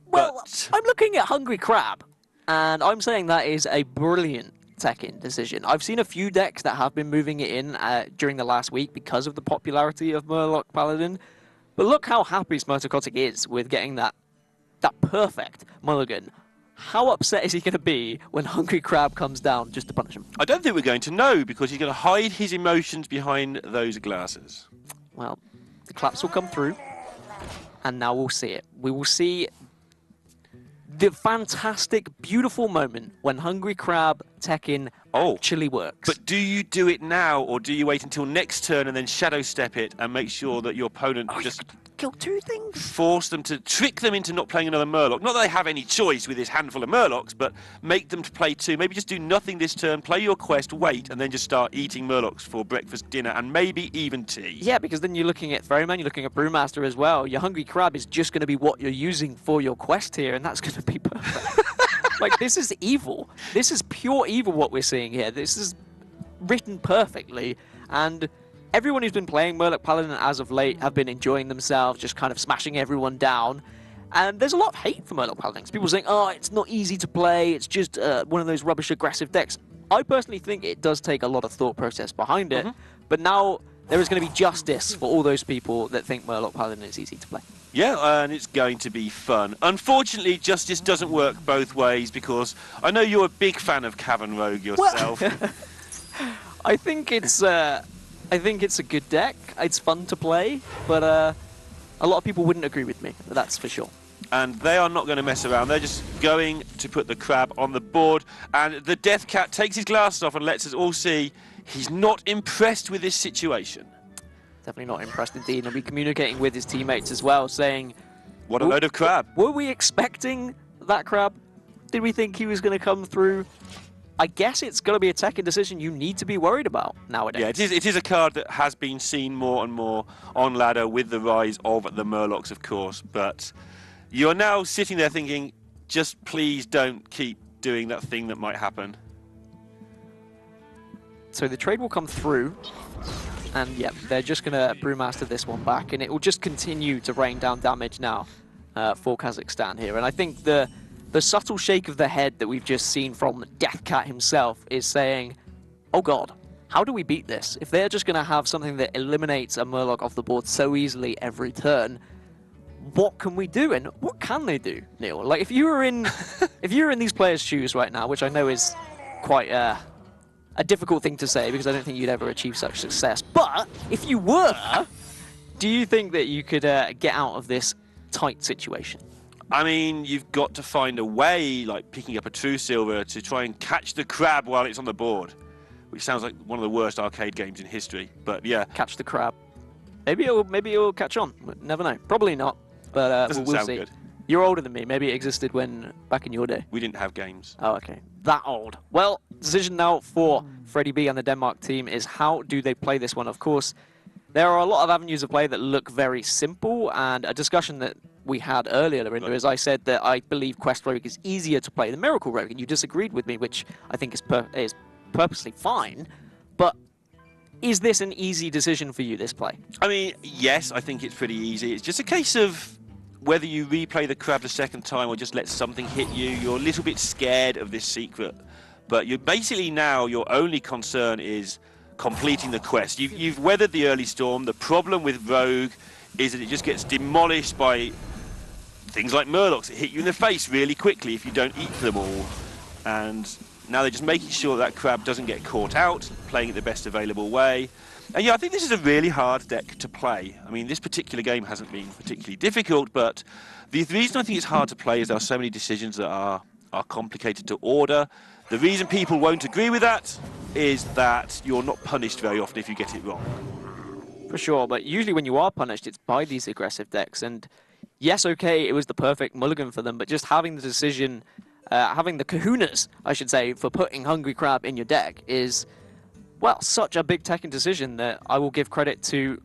Well, but I'm looking at Hungry Crab, and I'm saying that is a brilliant tech-in decision. I've seen a few decks that have been moving it in during the last week because of the popularity of Murloc Paladin. But look how happy Smurtakotic is with getting that perfect mulligan. How upset is he going to be when Hungry Crab comes down just to punish him? I don't think we're going to know, because he's going to hide his emotions behind those glasses. Well, the claps will come through, and now we'll see it. We will see the fantastic, beautiful moment when Hungry Crab Tekken actually works. But do you do it now, or do you wait until next turn and then shadow step it and make sure that your opponent just kill two things? Force them to trick them into not playing another Murloc. Not that they have any choice with this handful of Murlocs, but make them to play two. Maybe just do nothing this turn, play your quest, wait, and then just start eating Murlocs for breakfast, dinner, and maybe even tea. Yeah, because then you're looking at Ferryman, you're looking at Brewmaster as well. Your Hungry Crab is just going to be what you're using for your quest here, and that's going to be perfect. Like, this is evil. This is pure evil what we're seeing here. This is written perfectly, and everyone who's been playing Murloc Paladin as of late have been enjoying themselves, just kind of smashing everyone down. And there's a lot of hate for Murloc Paladins. People saying, oh, it's not easy to play, it's just one of those rubbish aggressive decks. I personally think it does take a lot of thought process behind it, but now there is going to be justice for all those people that think Murloc Paladin is easy to play. Yeah, and it's going to be fun. Unfortunately, justice doesn't work both ways, because I know you're a big fan of Cavern Rogue yourself. Well, I think it's a good deck. It's fun to play, but a lot of people wouldn't agree with me, that's for sure. And they are not going to mess around. They're just going to put the crab on the board. And the Death Cat takes his glasses off and lets us all see he's not impressed with this situation. Definitely not impressed indeed. And he'll be communicating with his teammates as well, saying, what a load of crab. Were we expecting that crab? Did we think he was going to come through? I guess it's going to be a Tekken decision you need to be worried about nowadays. Yeah, it is a card that has been seen more and more on ladder with the rise of the Murlocs, of course. But you're now sitting there thinking, just please don't keep doing that thing that might happen. So the trade will come through, and yeah, they're just going to Brewmaster this one back, and it will just continue to rain down damage now for Kazakhstan here. And I think the subtle shake of the head that we've just seen from Death Cat himself is saying, oh god, how do we beat this? If they're just going to have something that eliminates a Murloc off the board so easily every turn, what can we do? And what can they do, Neil? Like, if you were in these players' shoes right now, which I know is quite a difficult thing to say because I don't think you'd ever achieve such success, but if you were, do you think that you could get out of this tight situation? I mean, you've got to find a way, like picking up a True Silver, to try and catch the crab while it's on the board, which sounds like one of the worst arcade games in history. But yeah, catch the crab. Maybe it'll catch on. Never know. Probably not. But we'll see. Good. You're older than me. Maybe it existed back in your day. We didn't have games. Oh, okay. That old. Well, decision now for Freddie B and the Denmark team is how do they play this one? Of course, there are a lot of avenues of play that look very simple, and a discussion that we had earlier, Lorinda, is I said that I believe Quest Rogue is easier to play than Miracle Rogue, and you disagreed with me, which I think is purposely fine. But is this an easy decision for you, this play? I mean, yes, I think it's pretty easy. It's just a case of whether you replay the crab the second time or just let something hit you. You're a little bit scared of this secret, but you're basically now, your only concern is completing the quest. You've weathered the early storm. The problem with Rogue is that it just gets demolished by things like Murlocs that hit you in the face really quickly if you don't eat them all. And now they're just making sure that crab doesn't get caught out, playing it the best available way. And yeah, I think this is a really hard deck to play. I mean, this particular game hasn't been particularly difficult, but the reason I think it's hard to play is there are so many decisions that are complicated to order. The reason people won't agree with that is that you're not punished very often if you get it wrong. For sure, but usually when you are punished, it's by these aggressive decks. And yes, okay, it was the perfect mulligan for them, but just having the decision, having the kahunas, I should say, for putting Hungry Crab in your deck is, well, such a big Tekken decision that I will give credit to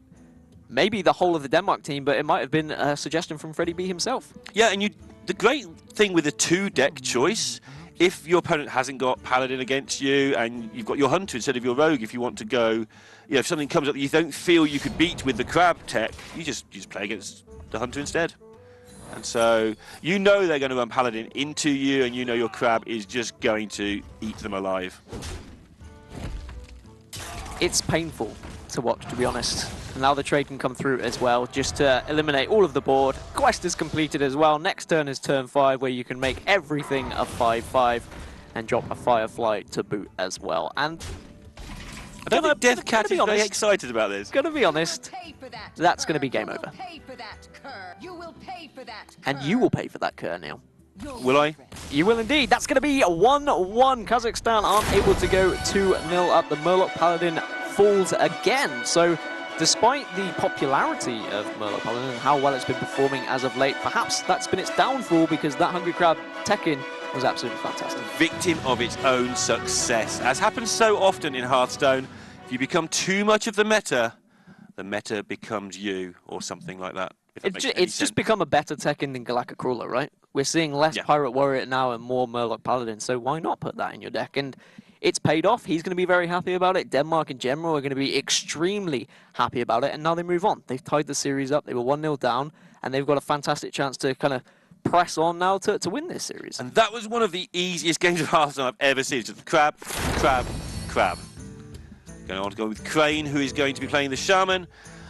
maybe the whole of the Denmark team, but it might have been a suggestion from Freddie B himself. Yeah, and the great thing with a two-deck choice, if your opponent hasn't got Paladin against you and you've got your Hunter instead of your Rogue, if you want to go, if something comes up that you don't feel you could beat with the Crab tech, you just play against the Hunter instead. And so you know they're going to run Paladin into you, and you know your Crab is just going to eat them alive. It's painful to watch, to be honest. And now the trade can come through as well, just to eliminate all of the board. Quest is completed as well. Next turn is turn 5, where you can make everything a 5/5 and drop a Firefly to boot as well. And I don't think Death Cat is very excited about this. Gonna be honest, that's gonna be game over. And you will pay for that, Cur, Neil. Will I? You will indeed. That's going to be 1-1. Kazakhstan aren't able to go 2-0 up. The Murloc Paladin falls again. So despite the popularity of Murloc Paladin and how well it's been performing as of late, perhaps that's been its downfall because that Hungry Crab Tekken was absolutely fantastic. Victim of its own success. As happens so often in Hearthstone, if you become too much of the meta becomes you, or something like that. It's just become a better Tekken than Galactic Crawler, right? We're seeing less Pirate Warrior now and more Murloc Paladin, so why not put that in your deck? And it's paid off. He's going to be very happy about it. Denmark in general are going to be extremely happy about it, and now they move on. They've tied the series up. They were 1-0 down, and they've got a fantastic chance to kind of press on now to win this series. And that was one of the easiest games of Hearthstone I've ever seen. Just crab, crab, crab. Going on to go with Crane, who is going to be playing the Shaman,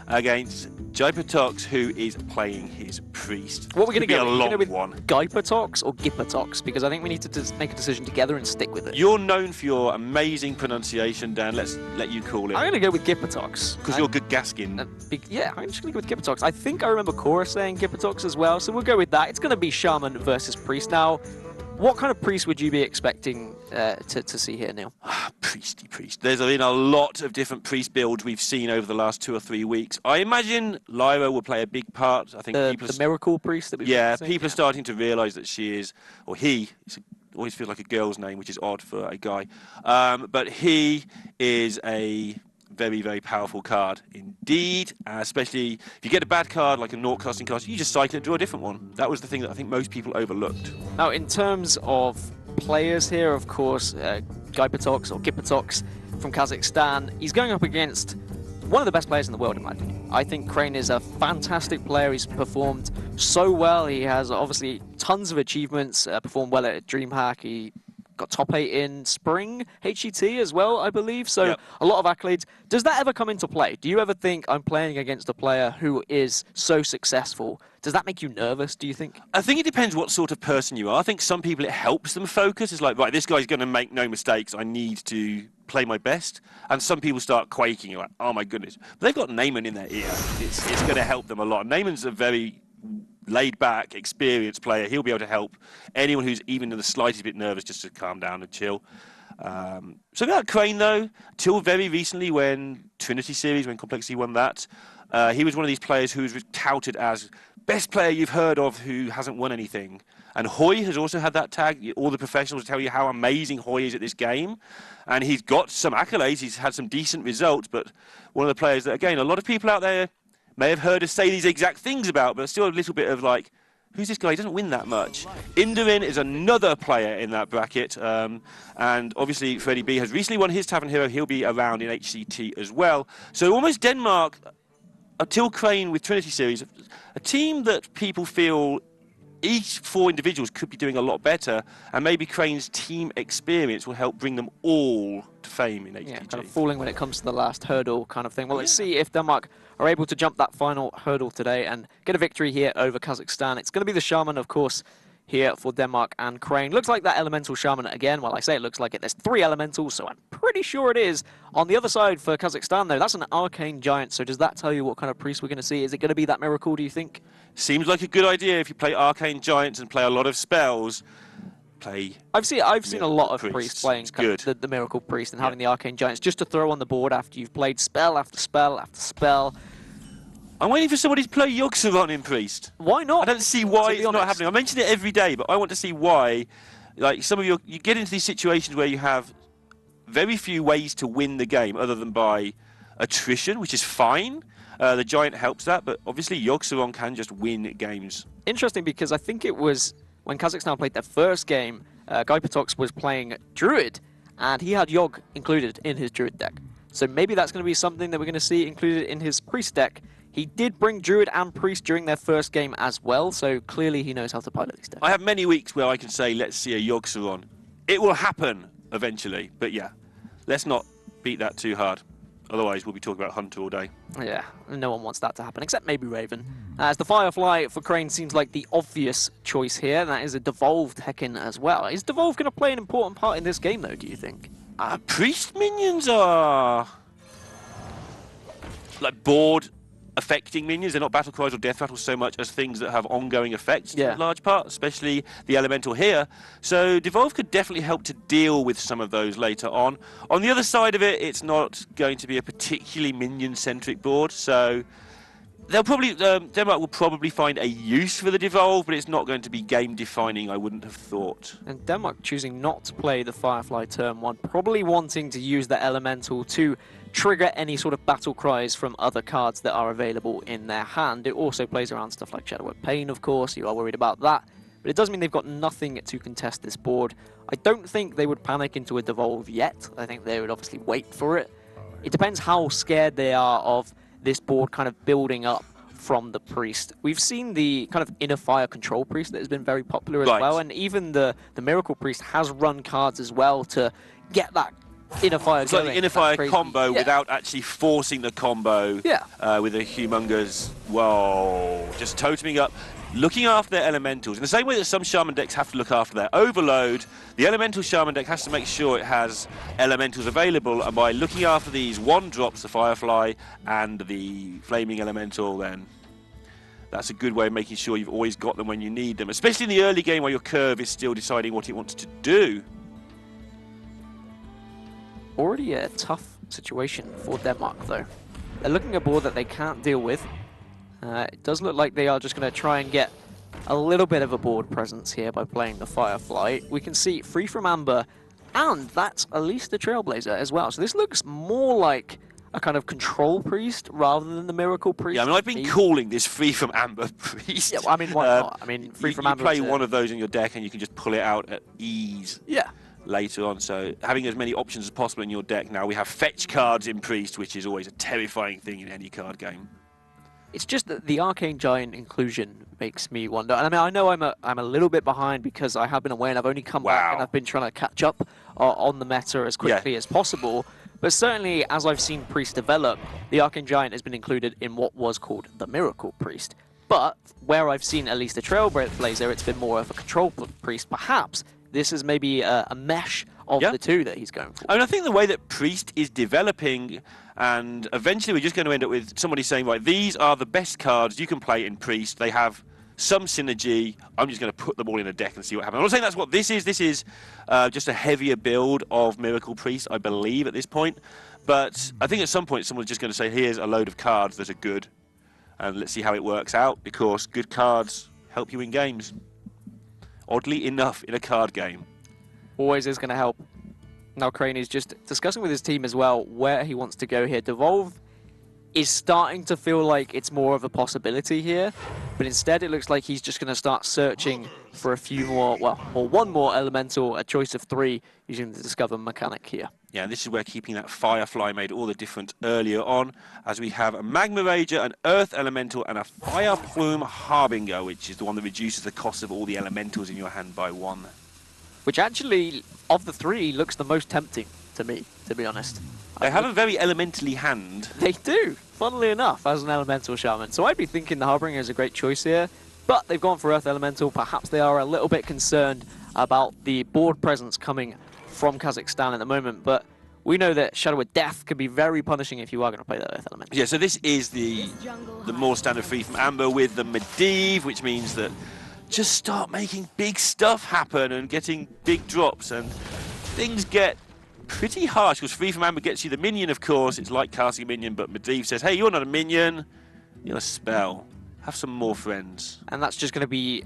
against Gypetox, who is playing his Priest. What we're going to go with one. Gypetox or Gipetox, because I think we need to make a decision together and stick with it. You're known for your amazing pronunciation, Dan. Let's let you call it. I'm going to go with Gipetox. Because you're good Gaskin. Yeah, I'm just going to go with Gipetox. I think I remember Cora saying Gipetox as well, so we'll go with that. It's going to be Shaman versus Priest. Now, what kind of Priest would you be expecting to see here, Neil? Priesty Priest. There's been a lot of different Priest builds we've seen over the last 2 or 3 weeks. I imagine Lyra will play a big part. I think the Miracle Priest that we've been seeing? People are starting to realise that she is, or he, always feels like a girl's name, which is odd for a guy. But he is a very, very powerful card indeed, especially if you get a bad card like a Naught casting card, you just cycle it and draw a different one. That was the thing that I think most people overlooked. Now, in terms of players here, of course, Gypetox or Gipetox from Kazakhstan, he's going up against one of the best players in the world, in my opinion. I think Crane is a fantastic player. He's performed so well. He has obviously tons of achievements, performed well at DreamHack. He got top 8 in Spring HET as well, I believe. So a lot of accolades. Does that ever come into play? Do you ever think I'm playing against a player who is so successful? Does that make you nervous, do you think? I think it depends what sort of person you are. I think some people it helps them focus. It's like, right, this guy's going to make no mistakes. I need to play my best. And some people start quaking. You're like, oh my goodness. But they've got Neyman in their ear. It's going to help them a lot. Neyman's a very laid-back, experienced player. He'll be able to help anyone who's even in the slightest bit nervous just to calm down and chill. So about Crane, though, till very recently when Trinity Series, when Complexity won that, he was one of these players who was touted as best player you've heard of who hasn't won anything. And Hoy has also had that tag. All the professionals tell you how amazing Hoy is at this game. And he's got some accolades. He's had some decent results. But one of the players that, again, a lot of people out there may have heard us say these exact things about, but still a little bit of like, who's this guy? He doesn't win that much. Indarin is another player in that bracket. And obviously, Freddie B has recently won his Tavern Hero. He'll be around in HCT as well. So almost Denmark, until Crane with Trinity Series, a team that people feel each 4 individuals could be doing a lot better, and maybe Crane's team experience will help bring them all to fame in HCT. Yeah, kind of falling when it comes to the last hurdle kind of thing. Well, let's see if Denmark are able to jump that final hurdle today and get a victory here over Kazakhstan. It's going to be the Shaman, of course, here for Denmark and Crane. Looks like that Elemental Shaman again. Well, I say it looks like it. There's 3 Elementals, so I'm pretty sure it is. On the other side for Kazakhstan, though, that's an Arcane Giant. So does that tell you what kind of Priest we're going to see? Is it going to be that Miracle, do you think? Seems like a good idea if you play Arcane Giants and play a lot of spells. I've seen a lot of priests playing the Miracle Priest and having the Arcane Giants just to throw on the board after you've played spell after spell after spell. I'm waiting for somebody to play Yogg-Saron in Priest. Why not? I don't see why it's not happening. I mention it every day, but I want to see why. Like some of you get into these situations where you have very few ways to win the game other than by attrition, which is fine. The Giant helps that, but obviously Yogg-Saron can just win games. Interesting, because I think it was when Kazakhstan played their first game, Gypetox was playing Druid, and he had Yogg included in his Druid deck. So maybe that's going to be something that we're going to see included in his Priest deck. He did bring Druid and Priest during their first game as well, so clearly he knows how to pilot these decks. I have many weeks where I can say, let's see a Yogg-Saron. It will happen eventually, but yeah, let's not beat that too hard. Otherwise, we'll be talking about Hunter all day. Yeah, no one wants that to happen, except maybe Raven. As the Firefly for Crane seems like the obvious choice here. That is a devolved Heckin as well. Is Devolve going to play an important part in this game, though, do you think? Priest minions are like board affecting minions. They're not battle cries or death battles so much as things that have ongoing effects to Yeah. a large part, especially the elemental here. So Devolve could definitely help to deal with some of those later on. On the other side of it, it's not going to be a particularly minion-centric board, so they'll probably Denmark will probably find a use for the Devolve, but it's not going to be game-defining, I wouldn't have thought. And Denmark choosing not to play the Firefly turn 1, probably wanting to use the Elemental to trigger any sort of battle cries from other cards that are available in their hand. It also plays around stuff like Shadow of Pain, of course, you are worried about that. But it does mean they've got nothing to contest this board. I don't think they would panic into a Devolve yet. I think they would obviously wait for it. It depends how scared they are of this board kind of building up from the Priest. We've seen the kind of Inner Fire Control Priest that has been very popular as well, and even the Miracle Priest has run cards as well to get that Inner Fire It's going. like the Inner Fire combo without actually forcing the combo with a humongous, whoa, just toteming up, looking after their elementals. In the same way that some Shaman decks have to look after their overload, the Elemental Shaman deck has to make sure it has elementals available, and by looking after these 1-drops, the Firefly and the Flaming Elemental, then that's a good way of making sure you've always got them when you need them, especially in the early game where your curve is still deciding what it wants to do. Already a tough situation for Denmark, though. They're looking at a board that they can't deal with. It does look like they are just going to try and get a little bit of a board presence here by playing the Firefly. We can see Free from Amber, and that's at least the Trailblazer as well. So this looks more like a kind of Control Priest rather than the Miracle Priest. Yeah, I mean, I've been calling this Free from Amber Priest. Yeah, well, I mean, why not? I mean, Free from Amber. You play one of those in your deck and you can just pull it out at ease. Yeah. Later on, so having as many options as possible in your deck now. We have fetch cards in Priest, which is always a terrifying thing in any card game. It's just that the Arcane Giant inclusion makes me wonder. And I mean, I know I'm a little bit behind because I have been away and I've only come back and I've been trying to catch up on the meta as quickly as possible. But certainly, as I've seen Priest develop, the Arcane Giant has been included in what was called the Miracle Priest. But where I've seen at least a Trailblazer, it's been more of a Control Priest, perhaps. This is maybe a mesh of the two that he's going for. I mean, I think the way that Priest is developing, and eventually we're just going to end up with somebody saying, right, these are the best cards you can play in Priest. They have some synergy. I'm just going to put them all in a deck and see what happens. I'm not saying that's what this is. This is just a heavier build of Miracle Priest, I believe, at this point. But I think at some point someone's just going to say, here's a load of cards that are good, and let's see how it works out, because good cards help you in games. Oddly enough, in a card game. Always is going to help. Now Crane is just discussing with his team as well where he wants to go here. Devolve is starting to feel like it's more of a possibility here, but instead it looks like he's just going to start searching for a few more, well, or one more elemental, a choice of 3, using the Discover mechanic here. Yeah, and this is where keeping that Firefly made all the difference earlier on, as we have a Magma Rager, an Earth Elemental, and a Fire Plume Harbinger, which is the one that reduces the cost of all the elementals in your hand by 1. Which actually, of the 3, looks the most tempting to me, to be honest. They have a very elementally hand. They do, funnily enough, as an Elemental Shaman. So I'd be thinking the Harbinger is a great choice here, but they've gone for Earth Elemental. Perhaps they are a little bit concerned about the board presence coming from Kazakhstan at the moment, but we know that Shadow of Death can be very punishing if you are going to play the Earth Elemental. Yeah, so this is the more standard Free from Amber with the Medivh, which means that just start making big stuff happen and getting big drops, and things get pretty harsh, because Free from Amber gets you the minion, of course. It's like casting a minion, but Medivh says, hey, you're not a minion, you're a spell. Have some more friends. And that's just going to be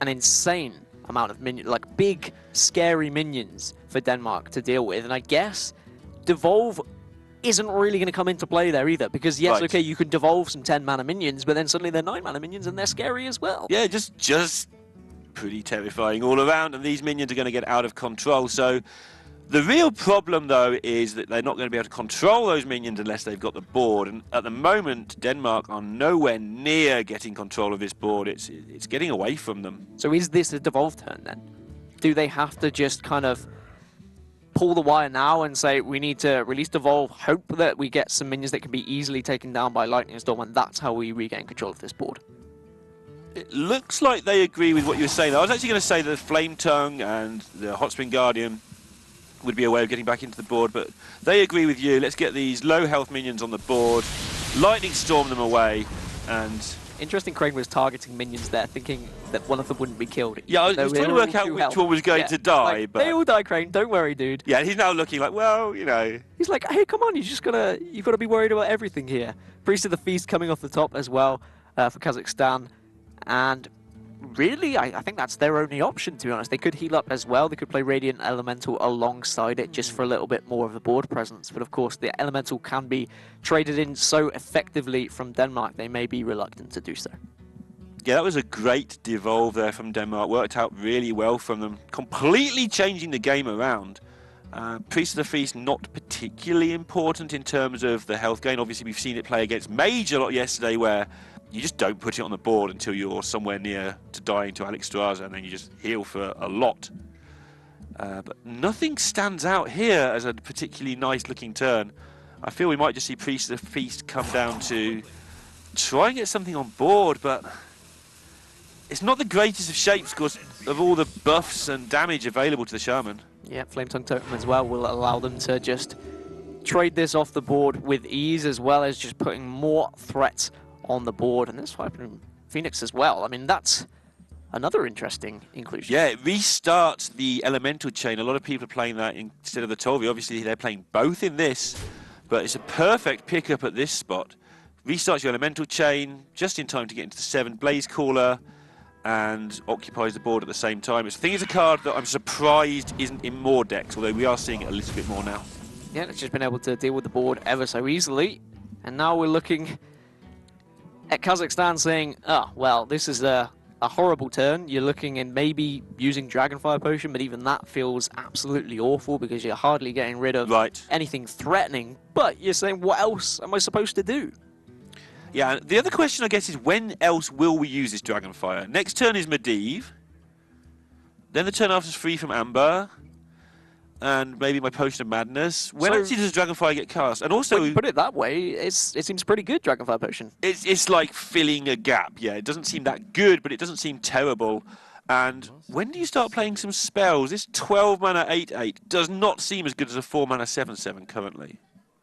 an insane amount of minions, like big, scary minions for Denmark to deal with. And I guess Devolve isn't really going to come into play there either, because yes, okay, you can devolve some 10-mana minions, but then suddenly they're 9-mana minions and they're scary as well. Yeah, just pretty terrifying all around, and these minions are going to get out of control. So the real problem, though, is that they're not going to be able to control those minions unless they've got the board. And at the moment, Denmark are nowhere near getting control of this board. It's getting away from them. So is this a devolve turn then? Do they have to just kind of pull the wire now and say, we need to release Devolve, hope that we get some minions that can be easily taken down by Lightning Storm, and that's how we regain control of this board? It looks like they agree with what you were saying. I was actually going to say that the Flame Tongue and the Hot Spring Guardian would be a way of getting back into the board, but they agree with you. Let's get these low health minions on the board. lightning storm them away, and interesting. Crane was targeting minions there, thinking that one of them wouldn't be killed. Yeah, I was trying to work out which one was going to die, like, but they all die, Crane. Don't worry, dude. Yeah, he's now looking like, well, you know. He's like, hey, come on, you've got to be worried about everything here. Priest of the Feast coming off the top as well for Kazakhstan, and really, I think that's their only option, to be honest. They could heal up as well. They could play Radiant Elemental alongside it just for a little bit more of the board presence. But of course, the Elemental can be traded in so effectively from Denmark, they may be reluctant to do so. Yeah, that was a great devolve there from Denmark. Worked out really well from them, completely changing the game around. Priest of the Feast not particularly important in terms of the health gain. Obviously, we've seen it play against Mage a lot yesterday, where you just don't put it on the board until you're somewhere near to dying to Alex Straza, and then you just heal for a lot. But nothing stands out here as a particularly nice-looking turn. I feel we might just see Priest of the Feast come down to try and get something on board, but it's not the greatest of shapes because of all the buffs and damage available to the Shaman. Yeah, Flame Tongue Totem as well will allow them to just trade this off the board with ease, as well as just putting more threats on the board. And this happening Phoenix as well. I mean, that's another interesting inclusion. Yeah, it restarts the Elemental chain. A lot of people are playing that instead of the Tolvi. Obviously, they're playing both in this, but it's a perfect pickup at this spot. Restarts your Elemental chain just in time to get into the 7 Blaze Caller, and occupies the board at the same time. I think it's a card that I'm surprised isn't in more decks, although we are seeing it a little bit more now. Yeah, it's just been able to deal with the board ever so easily. And now we're looking at Kazakhstan saying, oh, well, this is a horrible turn. You're looking and maybe using Dragonfire Potion, but even that feels absolutely awful because you're hardly getting rid of anything threatening. But you're saying, what else am I supposed to do? Yeah, the other question, I guess, is when else will we use this Dragonfire? Next turn is Medivh. Then the turn after is Free from Amber. And maybe my Potion of Madness. When actually does Dragonfire get cast? And also, when you put it that way, it seems pretty good, Dragonfire Potion. It's like filling a gap. Yeah, it doesn't seem that good, but it doesn't seem terrible. And when do you start playing some spells? This 12 mana 8/8 does not seem as good as a 4 mana 7/7 currently.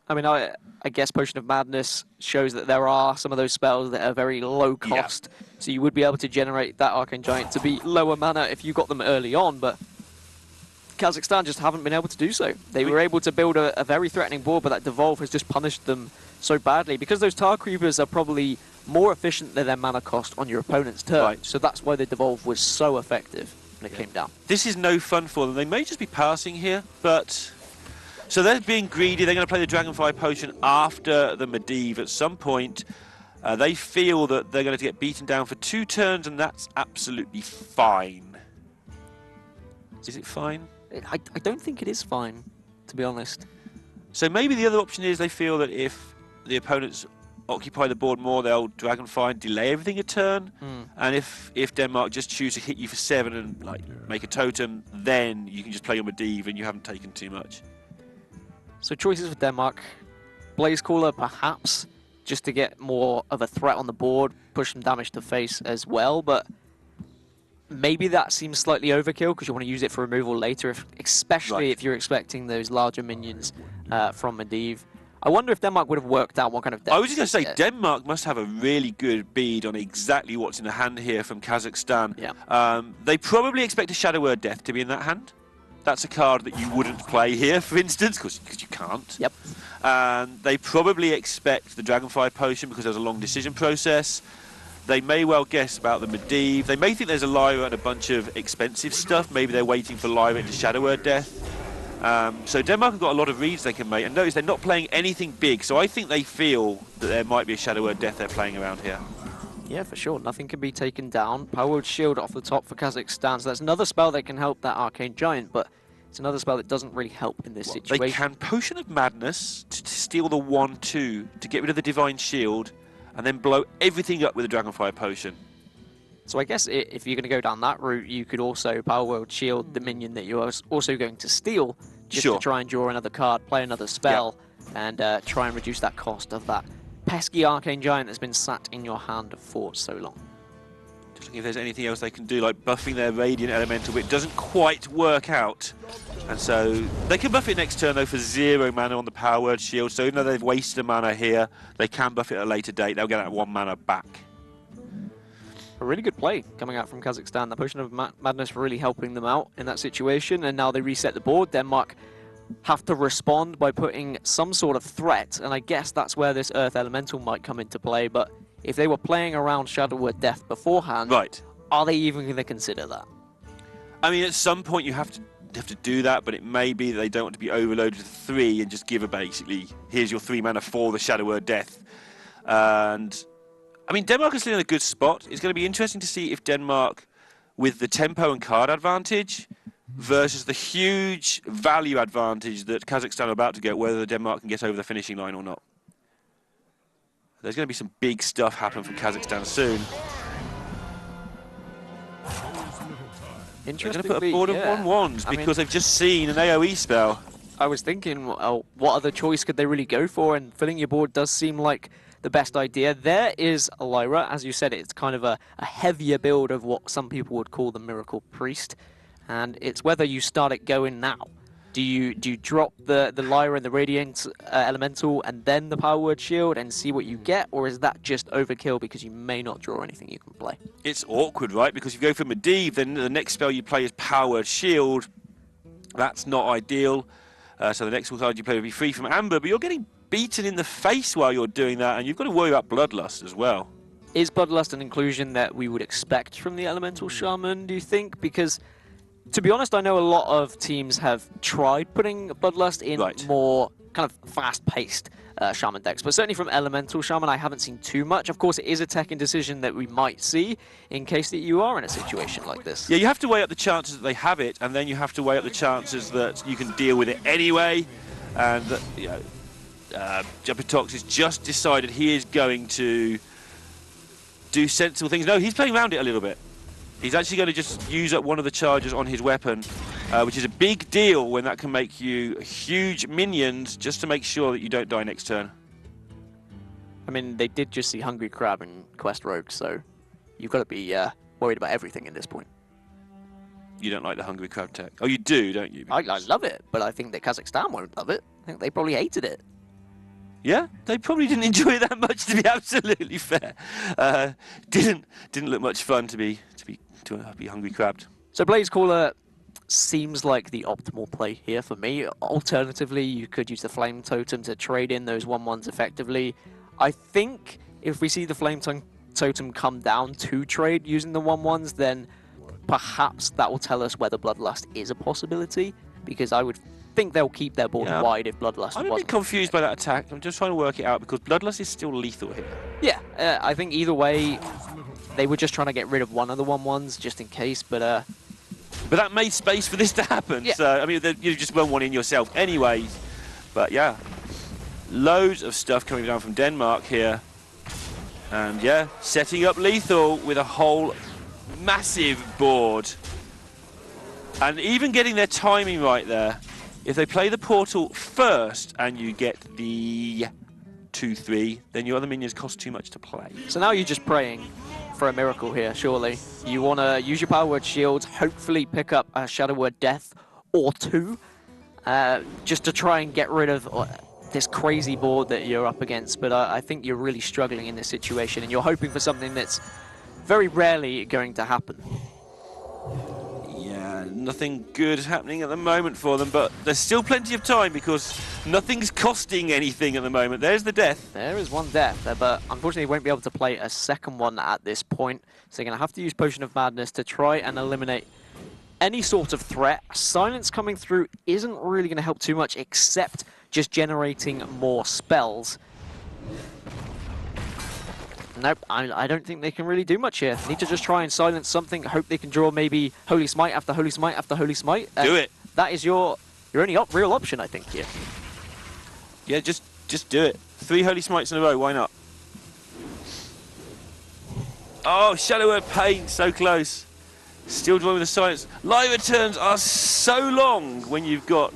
I mean, I guess Potion of Madness shows that there are some of those spells that are very low cost. Yeah. So you would be able to generate that Arcane Giant to be lower mana if you got them early on, but Kazakhstan just haven't been able to do so. They were able to build a very threatening board, but that Devolve has just punished them so badly. Because those Tar Creepers are probably more efficient than their mana cost on your opponent's turn. So that's why the Devolve was so effective when it came down. This is no fun for them. They may just be passing here, but... So they're being greedy. They're going to play the Dragonfire Potion after the Medivh at some point. They feel that they're going to get beaten down for 2 turns, and that's absolutely fine. Is it fine? I don't think it is fine, to be honest. So maybe the other option is they feel that if the opponents occupy the board more, they'll Dragonfire and delay everything a turn. And if Denmark just choose to hit you for 7 and like make a totem, then you can just play your Medivh and you haven't taken too much. So choices for Denmark. Blaze Caller, perhaps, just to get more of a threat on the board, push some damage to face as well, but maybe that seems slightly overkill because you want to use it for removal later, especially if you're expecting those larger minions from Medivh. I wonder if Denmark would have worked out what kind of deck. I was just going to say, Denmark must have a really good bead on exactly what's in the hand here from Kazakhstan. Yeah. They probably expect a Shadow Word Death to be in that hand. That's a card that you wouldn't play here, for instance, because you can't. Yep. And they probably expect the Dragonfire Potion because there's a long decision process. They may well guess about the Medivh. They may think there's a Lyra and a bunch of expensive stuff. Maybe they're waiting for Lyra into Shadow Word Death. So Denmark have got a lot of reads they can make. And notice they're not playing anything big. So I think they feel that there might be a Shadow Word Death they're playing around here. Yeah, for sure. Nothing can be taken down. Power Word Shield off the top for Kazakhstan. So that's another spell that can help that Arcane Giant, but it's another spell that doesn't really help in this situation. They can Potion of Madness to steal the 1/2 to get rid of the Divine Shield and then blow everything up with a Dragonfire Potion. So I guess if you're going to go down that route, you could also Power Word Shield the minion that you're also going to steal just to try and draw another card, play another spell, and try and reduce that cost of that pesky Arcane Giant that's been sat in your hand for so long. Looking if there's anything else they can do, like buffing their Radiant Elemental, but it doesn't quite work out. And so they can buff it next turn, though, for 0 mana on the Power Word Shield. So even though they've wasted a mana here, they can buff it at a later date. They'll get that 1 mana back. A really good play coming out from Kazakhstan. The Potion of Madness really helping them out in that situation. And now they reset the board. Denmark have to respond by putting some sort of threat. And I guess that's where this Earth Elemental might come into play. But if they were playing around Shadow Word Death beforehand, right, are they even going to consider that? I mean, at some point you have to do that, but it may be that they don't want to be overloaded with 3 and just give a basically, here's your 3 mana for the Shadow Word Death. And I mean, Denmark is still in a good spot. It's going to be interesting to see if Denmark, with the tempo and card advantage versus the huge value advantage that Kazakhstan are about to get, whether Denmark can get over the finishing line or not. There's going to be some big stuff happen from Kazakhstan soon. They're going to put a board of 1/1s because they've just seen an AoE spell. I was thinking, what other choice could they really go for? And filling your board does seem like the best idea. There is a Lyra. As you said, it's kind of a heavier build of what some people would call the Miracle Priest. And it's whether you start it going now. Do you drop the Lyra and the Radiant Elemental and then the Power Word Shield and see what you get? Or is that just overkill because you may not draw anything you can play? It's awkward, right? Because if you go for Medivh, then the next spell you play is Power Word Shield. That's not ideal. So the next card you play will be Free from Amber, but you're getting beaten in the face while you're doing that, and you've got to worry about Bloodlust as well. Is Bloodlust an inclusion that we would expect from the Elemental Shaman, do you think? Because, to be honest, I know a lot of teams have tried putting Bloodlust in more kind of fast-paced Shaman decks, but certainly from Elemental Shaman I haven't seen too much. Of course, it is a tech decision that we might see in case that you are in a situation like this. Yeah, you have to weigh up the chances that they have it, and then you have to weigh up the chances that you can deal with it anyway, and that, you know, Jupitertox has just decided he is going to do sensible things. No, he's playing around it a little bit. He's actually going to just use up one of the charges on his weapon, which is a big deal when that can make you huge minions just to make sure that you don't die next turn. I mean, they did just see Hungry Crab and Quest Rogue, so you've got to be worried about everything at this point. You don't like the Hungry Crab tech? Oh, you do, don't you? I love it, but I think that Kazakhstan won't love it. I think they probably hated it. Yeah, they probably didn't enjoy it that much, to be absolutely fair. Didn't look much fun to be Hungry Crabbed. So Blaze Caller seems like the optimal play here for me. Alternatively, you could use the Flame Totem to trade in those 1/1s effectively. I think if we see the Flame Totem come down to trade using the 1/1s, then perhaps that will tell us whether Bloodlust is a possibility, because I would think they'll keep their board wide if Bloodlust I'm a bit confused by that attack. I'm just trying to work it out because Bloodlust is still lethal here. Yeah, I think either way, they were just trying to get rid of one of the 1/1s just in case, but that made space for this to happen. Yeah. So, I mean, you just run one in yourself anyways. But yeah, loads of stuff coming down from Denmark here. And yeah, setting up lethal with a whole massive board. And even getting their timing right there. If they play the portal first and you get the 2/3, then your other minions cost too much to play. So now you're just praying for a miracle here, surely. You want to use your Power Word Shield, hopefully pick up a Shadow Word Death or 2, just to try and get rid of this crazy board that you're up against. But I think you're really struggling in this situation, and you're hoping for something that's very rarely going to happen. Nothing good happening at the moment for them, but there's still plenty of time because nothing's costing anything at the moment. There's the death. There is one death, but unfortunately won't be able to play a second one at this point. So they're going to have to use Potion of Madness to try and eliminate any sort of threat. Silence coming through isn't really going to help too much, except just generating more spells. Nope, I don't think they can really do much here. Need to just try and silence something. Hope they can draw maybe Holy Smite after Holy Smite after Holy Smite. Do it. That is your only real option, I think, here. Yeah, just do it. 3 Holy Smites in a row, why not? Oh, Shadow Word Pain, so close. Still drawing with the silence. Lyra turns are so long when you've got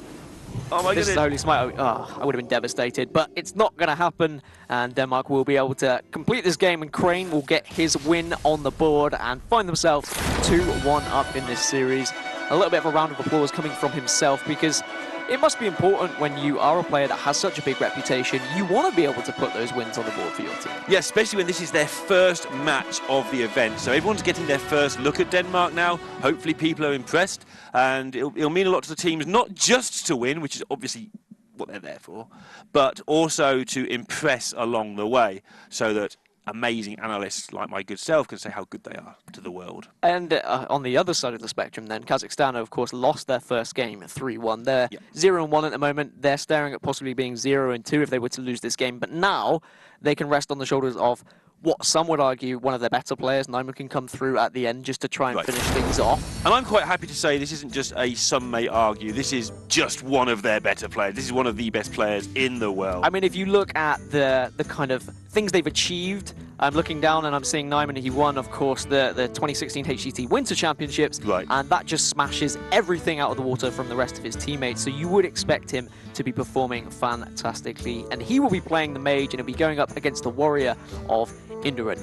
Oh my This is goodness. Holy Smite. Oh, I would have been devastated, but it's not going to happen, and Denmark will be able to complete this game, and Crane will get his win on the board and find themselves 2-1 up in this series. A little bit of a round of applause coming from himself, because it must be important when you are a player that has such a big reputation. You want to be able to put those wins on the board for your team. Yeah, especially when this is their first match of the event. So everyone's getting their first look at Denmark now. Hopefully people are impressed, and it'll mean a lot to the teams, not just to win, which is obviously what they're there for, but also to impress along the way, so that amazing analysts like my good self can say how good they are to the world. And on the other side of the spectrum then, Kazakhstan, of course, lost their first game 3-1. They're 0-1 at the moment. They're staring at possibly being 0-2 if they were to lose this game. But now they can rest on the shoulders of what some would argue one of their better players. Naima can come through at the end just to try and finish things off. And I'm quite happy to say this isn't just a some may argue. This is just one of their better players. This is one of the best players in the world. I mean, if you look at the kind of things they've achieved, I'm looking down and I'm seeing Nyman. He won, of course, the 2016 HGT Winter Championships, and that just smashes everything out of the water from the rest of his teammates. So you would expect him to be performing fantastically, and he will be playing the mage, and he'll be going up against the warrior of Induran.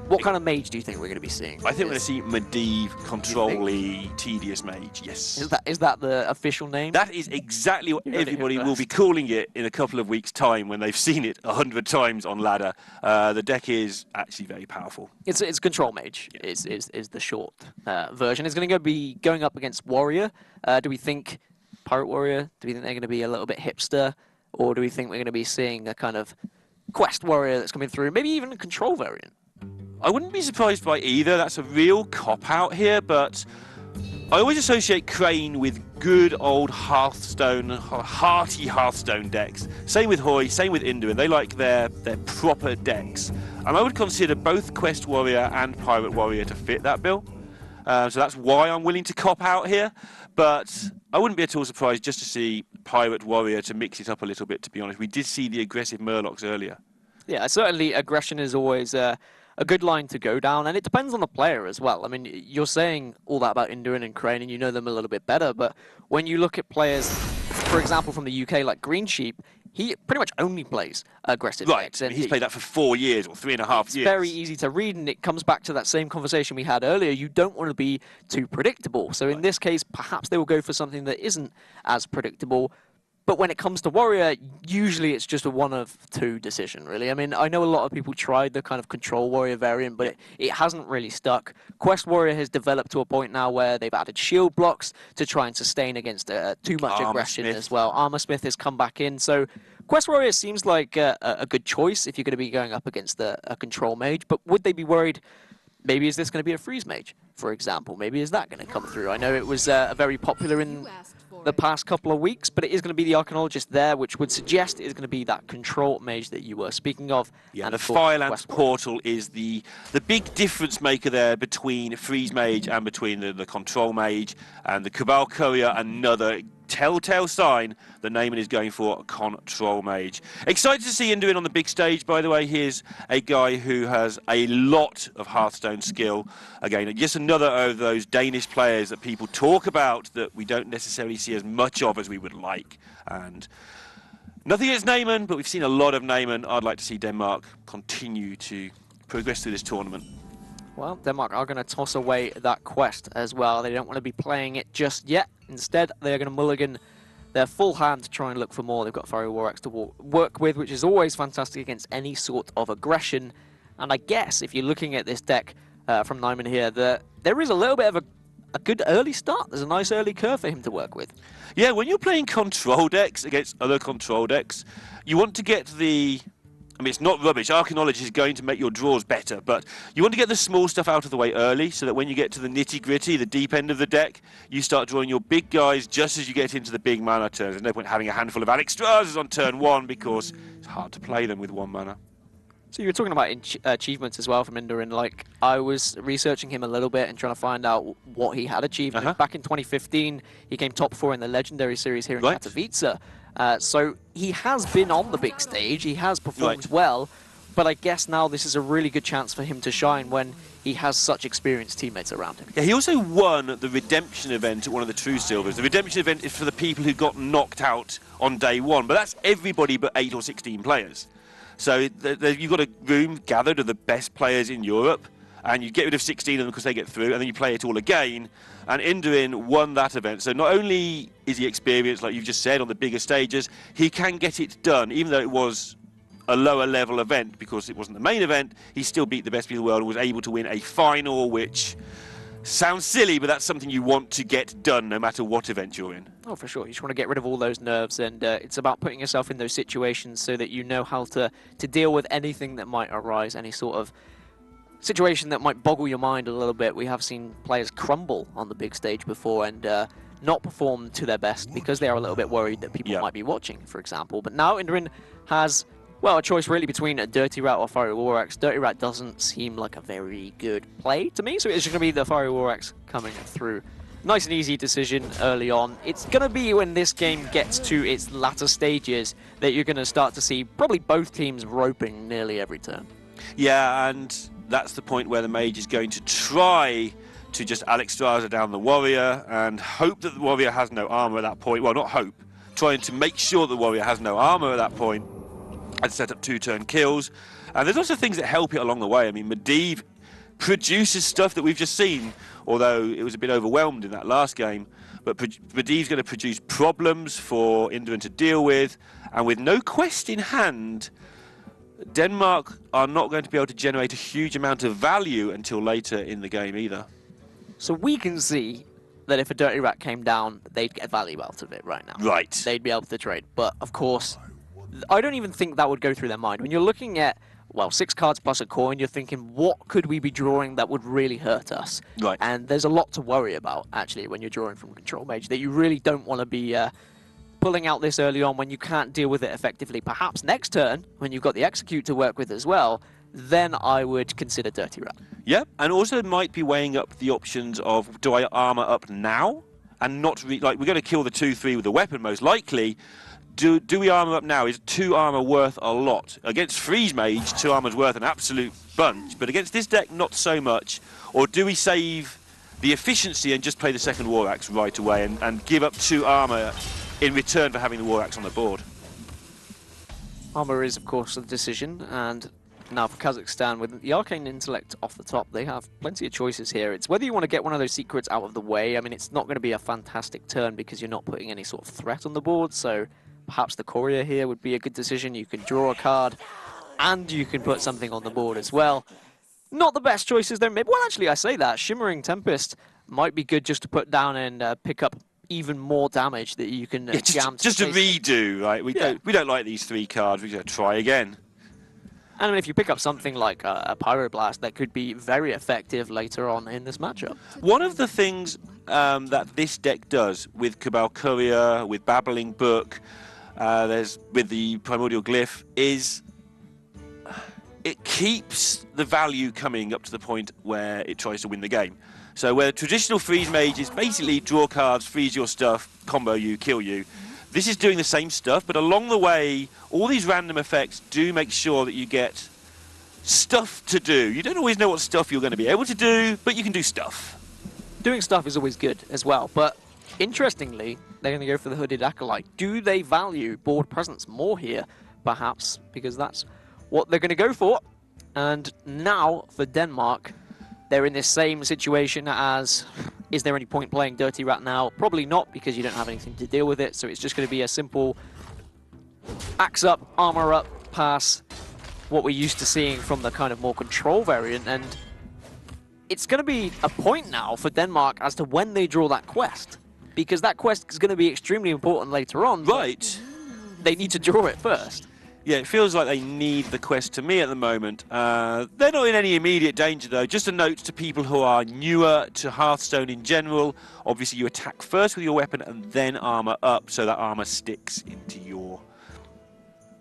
What kind of mage do you think we're going to be seeing? I think we're going to see Medivh, control-y, tedious mage, yes. Is that the official name? That is exactly what everybody will be calling it in a couple of weeks' time when they've seen it 100 times on ladder. The deck is actually very powerful. It's control mage is the short version. It's going to be going up against warrior. Do we think pirate warrior? Do we think they're going to be a little bit hipster, or do we think we're going to be seeing a kind of quest warrior that's coming through? Maybe even a control variant. I wouldn't be surprised by either. That's a real cop-out here, but I always associate Crane with good old Hearthstone, hearty Hearthstone decks. Same with Hoy, same with Induin. They like their proper decks. And I would consider both Quest Warrior and Pirate Warrior to fit that bill. So that's why I'm willing to cop out here. But I wouldn't be at all surprised just to see Pirate Warrior to mix it up a little bit, to be honest. We did see the aggressive Murlocs earlier. Yeah, certainly aggression is always a good line to go down, and it depends on the player as well. I mean, you're saying all that about Induin and Crane, and you know them a little bit better, but when you look at players, for example, from the UK, like Green Sheep, he pretty much only plays aggressive decks. And he's played that for 4 years or 3.5 years. It's very easy to read, and it comes back to that same conversation we had earlier. You don't want to be too predictable. So in this case, perhaps they will go for something that isn't as predictable. But when it comes to Warrior, usually it's just a one of two decision, really. I mean, I know a lot of people tried the kind of Control Warrior variant, but it hasn't really stuck. Quest Warrior has developed to a point now where they've added shield blocks to try and sustain against too much aggression as well. Armor Smith has come back in, so Quest Warrior seems like a good choice if you're going to be going up against a Control Mage, but would they be worried? Maybe is this going to be a Freeze Mage, for example? Maybe is that going to come through? I know it was very popular in the past couple of weeks, but it is going to be the Archaeologist there, which would suggest it is going to be that Control Mage that you were speaking of. Yeah, and the Firelance Portal is the big difference maker there between Freeze Mage and between the Control Mage, and the Cabal Courier, another telltale sign that Neyman is going for a Control Mage. Excited to see Induin on the big stage, by the way. Here's a guy who has a lot of Hearthstone skill. Again, just another of those Danish players that people talk about that we don't necessarily see as much of as we would like. And nothing against Neyman, but we've seen a lot of Neyman. I'd like to see Denmark continue to progress through this tournament. Well, Denmark are going to toss away that quest as well. They don't want to be playing it just yet. Instead, they are going to mulligan their full hand to try and look for more. They've got Fiery War Axe to work with, which is always fantastic against any sort of aggression. And I guess if you're looking at this deck from Neyman here, there is a little bit of a good early start. There's a nice early curve for him to work with. Yeah, when you're playing control decks against other control decks, you want to get the... I mean, it's not rubbish. Archaeology is going to make your draws better, but you want to get the small stuff out of the way early so that when you get to the nitty-gritty, the deep end of the deck, you start drawing your big guys just as you get into the big mana turns. There's no point having a handful of Alexstraszes on turn 1 because it's hard to play them with 1 mana. So you were talking about achievements as well from Induin. Like, I was researching him a little bit and trying to find out what he had achieved. Back in 2015, he came top 4 in the Legendary Series here in Katowice. So he has been on the big stage. He has performed well. but I guess now this is a really good chance for him to shine when he has such experienced teammates around him. Yeah, he also won the Redemption event at one of the True Silvers. The Redemption event is for the people who got knocked out on day one, but that's everybody but 8 or 16 players. So you've got a room gathered of the best players in Europe, and you get rid of 16 of them because they get through, and then you play it all again. And Induin won that event. So not only is he experienced, like you've just said, on the bigger stages, he can get it done, even though it was a lower level event because it wasn't the main event. He still beat the best people in the world and was able to win a final, which sounds silly, but that's something you want to get done no matter what event you're in. Oh, for sure. You just want to get rid of all those nerves, and it's about putting yourself in those situations so that you know how to deal with anything that might arise, any sort of situation that might boggle your mind a little bit. We have seen players crumble on the big stage before and not perform to their best because they are a little bit worried that people might be watching, for example. But now Induin has, well, a choice really between a Dirty Rat or Fiery War Axe. Dirty Rat doesn't seem like a very good play to me, so it's just going to be the Fiery War Axe coming through. Nice and easy decision early on. It's going to be when this game gets to its latter stages that you're going to start to see probably both teams roping nearly every turn. Yeah, and that's the point where the mage is going to try to just Alexstrasza down the warrior and hope that the warrior has no armor at that point. Well, not hope, trying to make sure the warrior has no armor at that point and set up 2-turn kills. And there's also things that help it along the way. I mean, Medivh produces stuff that we've just seen, although it was a bit overwhelmed in that last game. But Medivh's going to produce problems for Induin to deal with, and with no quest in hand, Denmark are not going to be able to generate a huge amount of value until later in the game either. So we can see that if a Dirty Rat came down, they'd get value out of it right now. Right. They'd be able to trade. But, of course, I don't even think that would go through their mind. When you're looking at, well, 6 cards plus a coin, you're thinking, what could we be drawing that would really hurt us? Right. And there's a lot to worry about, actually, when you're drawing from Control Mage, that you really don't want to be pulling out this early on when you can't deal with it effectively. Perhaps next turn, when you've got the Execute to work with as well, then I would consider Dirty Rat. Yeah, and also might be weighing up the options of, do I armor up now? And not, like, we're going to kill the 2-3 with a weapon most likely. Do we armor up now? Is 2 armor worth a lot? Against Freeze Mage, 2 armor's worth an absolute bunch, but against this deck, not so much. Or do we save the efficiency and just play the second War Axe right away and give up 2 armor in return for having the War Axe on the board? Armor is, of course, the decision, and now for Kazakhstan, with the Arcane Intellect off the top, they have plenty of choices here. It's whether you want to get one of those secrets out of the way. I mean, it's not going to be a fantastic turn because you're not putting any sort of threat on the board, so perhaps the Courier here would be a good decision. You can draw a card, and you can put something on the board as well. Not the best choices there. Maybe, well, actually, I say that. Shimmering Tempest might be good just to put down and pick up even more damage that you can jam. Just a redo, right? We don't like these 3 cards. We're going to try again. And I mean, if you pick up something like a Pyroblast, that could be very effective later on in this matchup. One of the things that this deck does with Cabal Courier, with Babbling Book, with the Primordial Glyph, is it keeps the value coming up to the point where it tries to win the game. So where traditional Freeze Mage is basically draw cards, freeze your stuff, combo you, kill you, this is doing the same stuff, but along the way, all these random effects do make sure that you get stuff to do. You don't always know what stuff you're going to be able to do, but you can do stuff. Doing stuff is always good as well, but interestingly, they're going to go for the Hooded Acolyte. Do they value board presence more here, perhaps, because that's what they're going to go for? And now, for Denmark, they're in this same situation as, is there any point playing Dirty Rat now? Probably not, because you don't have anything to deal with it, so it's just going to be a simple axe up, armor up, pass, what we're used to seeing from the kind of more control variant, and it's going to be a point now for Denmark as to when they draw that quest, because that quest is going to be extremely important later on. Right. They need to draw it first. Yeah, it feels like they need the quest to me at the moment. They're not in any immediate danger, though. Just a note to people who are newer to Hearthstone in general. Obviously, you attack first with your weapon and then armor up, so that armor sticks into your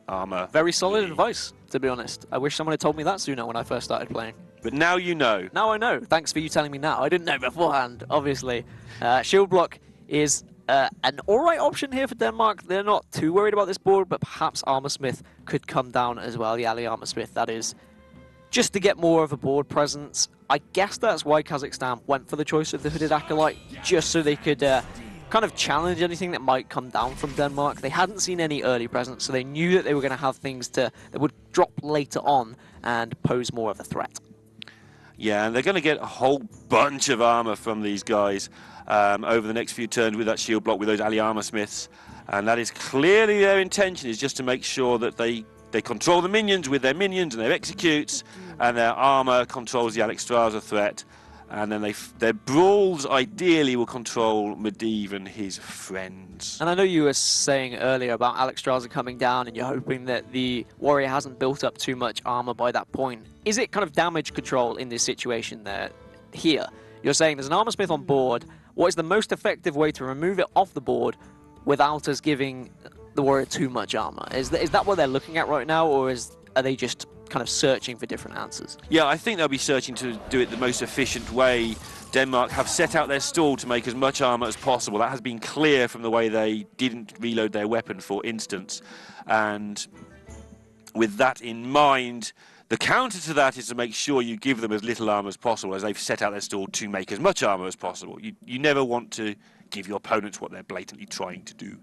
armor. Very solid advice, to be honest. I wish someone had told me that sooner when I first started playing. But now you know. Now I know. Thanks for you telling me now. I didn't know beforehand, obviously. Shield block is an alright option here for Denmark. They're not too worried about this board, but perhaps Armorsmith could come down as well. The Ali Armorsmith, that is, just to get more of a board presence. I guess that's why Kazakhstan went for the choice of the Hooded Acolyte, just so they could kind of challenge anything that might come down from Denmark. They hadn't seen any early presence, so they knew that they were going to have things that would drop later on and pose more of a threat. Yeah, and they're going to get a whole bunch of armor from these guys over the next few turns with that shield block with those Ali Armorsmiths, and that is clearly their intention, is just to make sure that they control the minions with their minions and their executes, and their armor controls the Alexstrasza threat, and then their brawls ideally will control Medivh and his friends. And I know you were saying earlier about Alexstrasza coming down and you're hoping that the warrior hasn't built up too much armor by that point. Is it kind of damage control in this situation here? You're saying there's an Armorsmith on board. What is the most effective way to remove it off the board without us giving the warrior too much armor? Is that what they're looking at right now, or are they just kind of searching for different answers? Yeah, I think they'll be searching to do it the most efficient way. Denmark have set out their stall to make as much armor as possible. That has been clear from the way they didn't reload their weapon, for instance. And with that in mind, the counter to that is to make sure you give them as little armor as possible, as they've set out their stall to make as much armor as possible. You never want to give your opponents what they're blatantly trying to do.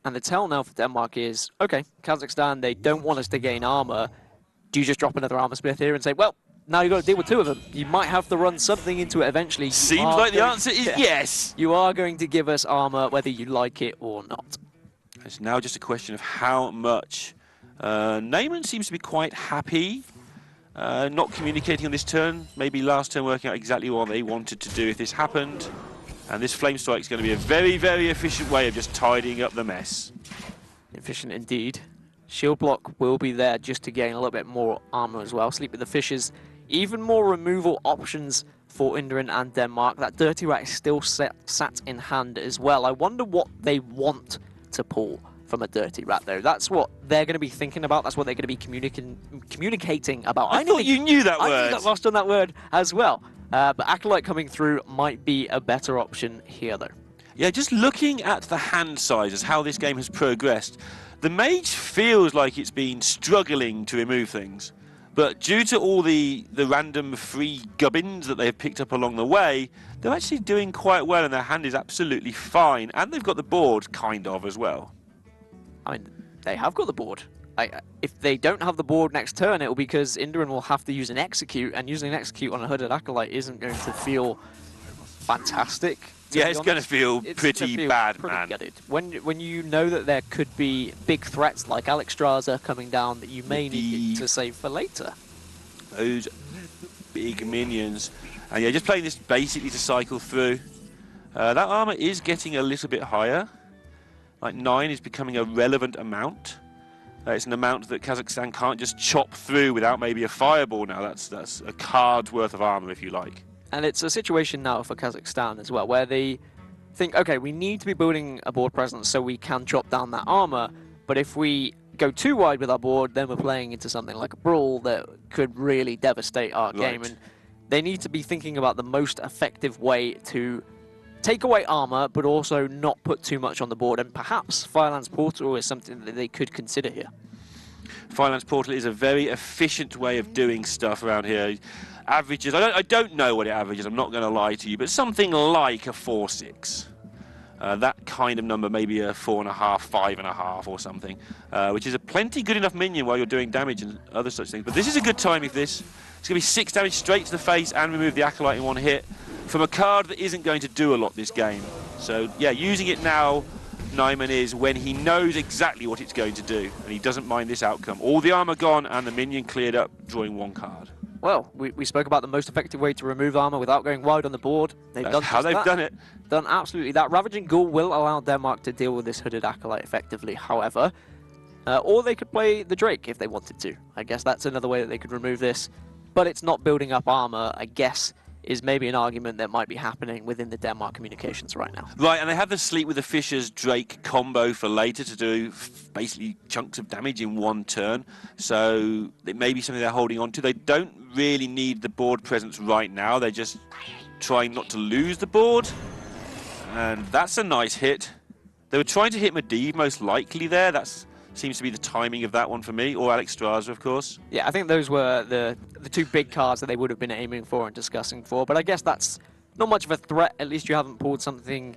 And the tell now for Denmark is, okay, Kazakhstan, they don't want us to gain armor. Do you just drop another Armorsmith here and say, well, now you've got to deal with two of them. You might have to run something into it eventually. Seems like the answer is yes. You are going to give us armor whether you like it or not. It's now just a question of how much. Neyman seems to be quite happy, not communicating on this turn. Maybe last turn working out exactly what they wanted to do if this happened. And this Flame Strike is going to be a very, very efficient way of just tidying up the mess. Efficient indeed. Shield block will be there just to gain a little bit more armor as well. Sleep with the Fishes. Even more removal options for Indien and Denmark. That Dirty Rat is still sat in hand as well. I wonder what they want to pull from a Dirty Rat, though. That's what they're going to be thinking about. That's what they're going to be communicating about. I thought you knew that word. I got lost on that word as well. But Acolyte coming through might be a better option here, though. Yeah, just looking at the hand sizes, how this game has progressed, the Mage feels like it's been struggling to remove things. But due to all the random free gubbins that they've picked up along the way, they're actually doing quite well, and their hand is absolutely fine. And they've got the board, kind of, as well. I mean, they have got the board. If they don't have the board next turn, it will be because Indien will have to use an Execute, and using an Execute on a Hooded Acolyte isn't going to feel fantastic. Yeah, it's going to feel pretty bad, man. Gutted. When you know that there could be big threats like Alexstrasza coming down that you may need to save for later. Those big minions. And yeah, just playing this basically to cycle through. That armor is getting a little bit higher. Like 9 is becoming a relevant amount. It's an amount that Kazakhstan can't just chop through without maybe a fireball now. That's a card's worth of armor, if you like. And it's a situation now for Kazakhstan as well, where they think, okay, we need to be building a board presence so we can chop down that armor, but if we go too wide with our board, then we're playing into something like a brawl that could really devastate our game. And they need to be thinking about the most effective way to take away armor, but also not put too much on the board. And perhaps Firelands Portal is something that they could consider here. Firelands Portal is a very efficient way of doing stuff around here. Averages, I don't know what it averages, I'm not going to lie to you, but something like a 4-6. That kind of number, maybe a 4.5, 5.5 or something, which is a plenty good enough minion while you're doing damage and other such things. But this is a good time if this. It's going to be 6 damage straight to the face and remove the Acolyte in one hit from a card that isn't going to do a lot this game. So yeah, using it now, Neyman, is when he knows exactly what it's going to do, and he doesn't mind this outcome. All the armor gone and the minion cleared up, drawing 1 card. Well, we spoke about the most effective way to remove armor without going wide on the board. That's how they've done it. Done absolutely that. Ravaging Ghoul will allow Denmark to deal with this Hooded Acolyte effectively, however. Or they could play the Drake if they wanted to. I guess that's another way that they could remove this. But it's not building up armor, I guess, is maybe an argument that might be happening within the Denmark communications right now. Right, and they have the Sleep with the Fishers Drake combo for later to do basically chunks of damage in 1 turn. So it may be something they're holding on to. They don't really need the board presence right now. They're just trying not to lose the board. And that's a nice hit. They were trying to hit Medivh most likely there. That seems to be the timing of that one for me, or Alex Straza, of course. Yeah, I think those were the two big cards that they would have been aiming for and discussing for, but I guess that's not much of a threat. At least you haven't pulled something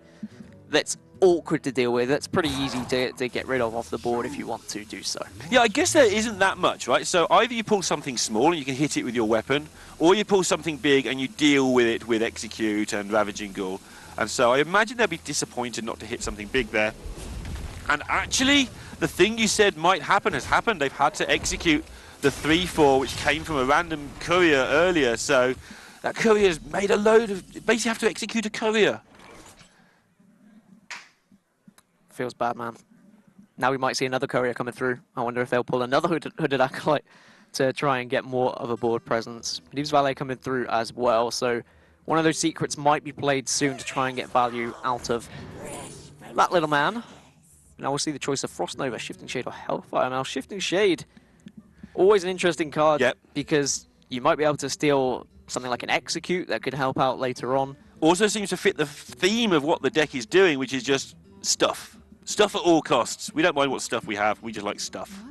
that's awkward to deal with. That's pretty easy to get rid of off the board if you want to do so. Yeah, I guess there isn't that much, right? So either you pull something small and you can hit it with your weapon, or you pull something big and you deal with it with Execute and Ravaging Ghoul. And so I imagine they'll be disappointed not to hit something big there. And actually, the thing you said might happen has happened. They've had to execute the 3-4, which came from a random courier earlier. So that courier's made a load of... Basically have to execute a courier. Feels bad, man. Now we might see another courier coming through. I wonder if they'll pull another hooded acolyte to try and get more of a board presence. Medivh's Valet coming through as well, so one of those secrets might be played soon to try and get value out of that little man. Now we'll see the choice of Frost Nova, Shifting Shade, or Hellfire. Now Shifting Shade, always an interesting card, because you might be able to steal something like an Execute that could help out later on. Also seems to fit the theme of what the deck is doing, which is just stuff. Stuff at all costs. We don't mind what stuff we have, we just like stuff.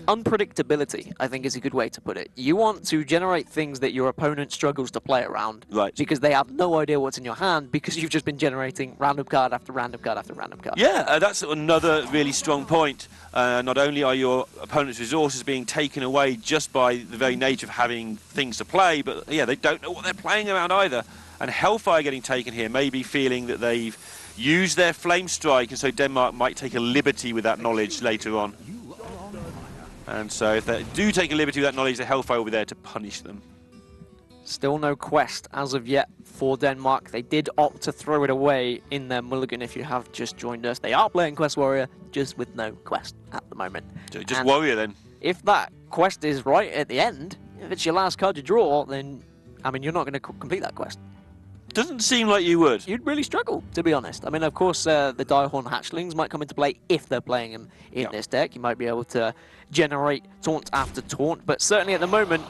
Unpredictability, I think, is a good way to put it. You want to generate things that your opponent struggles to play around. Right. Because they have no idea what's in your hand, because you've just been generating random card after random card after random card. Yeah, that's another really strong point. Not only are your opponent's resources being taken away just by the very nature of having things to play, but yeah, they don't know what they're playing around either. And Hellfire getting taken here may be feeling that they've used their Flame Strike, and so Denmark might take a liberty with that knowledge later on. And so if they do take a liberty with that knowledge, the Hellfire will be there to punish them. Still no quest as of yet for Denmark. They did opt to throw it away in their mulligan if you have just joined us. They are playing Quest Warrior, just with no quest at the moment. So just Warrior then. If that quest is right at the end, if it's your last card you draw, then, I mean, you're not going to complete that quest. Doesn't seem like you would. You'd really struggle, to be honest. I mean, of course, the Direhorn Hatchlings might come into play if they're playing them in this deck. You might be able to generate taunt after taunt, but certainly at the moment,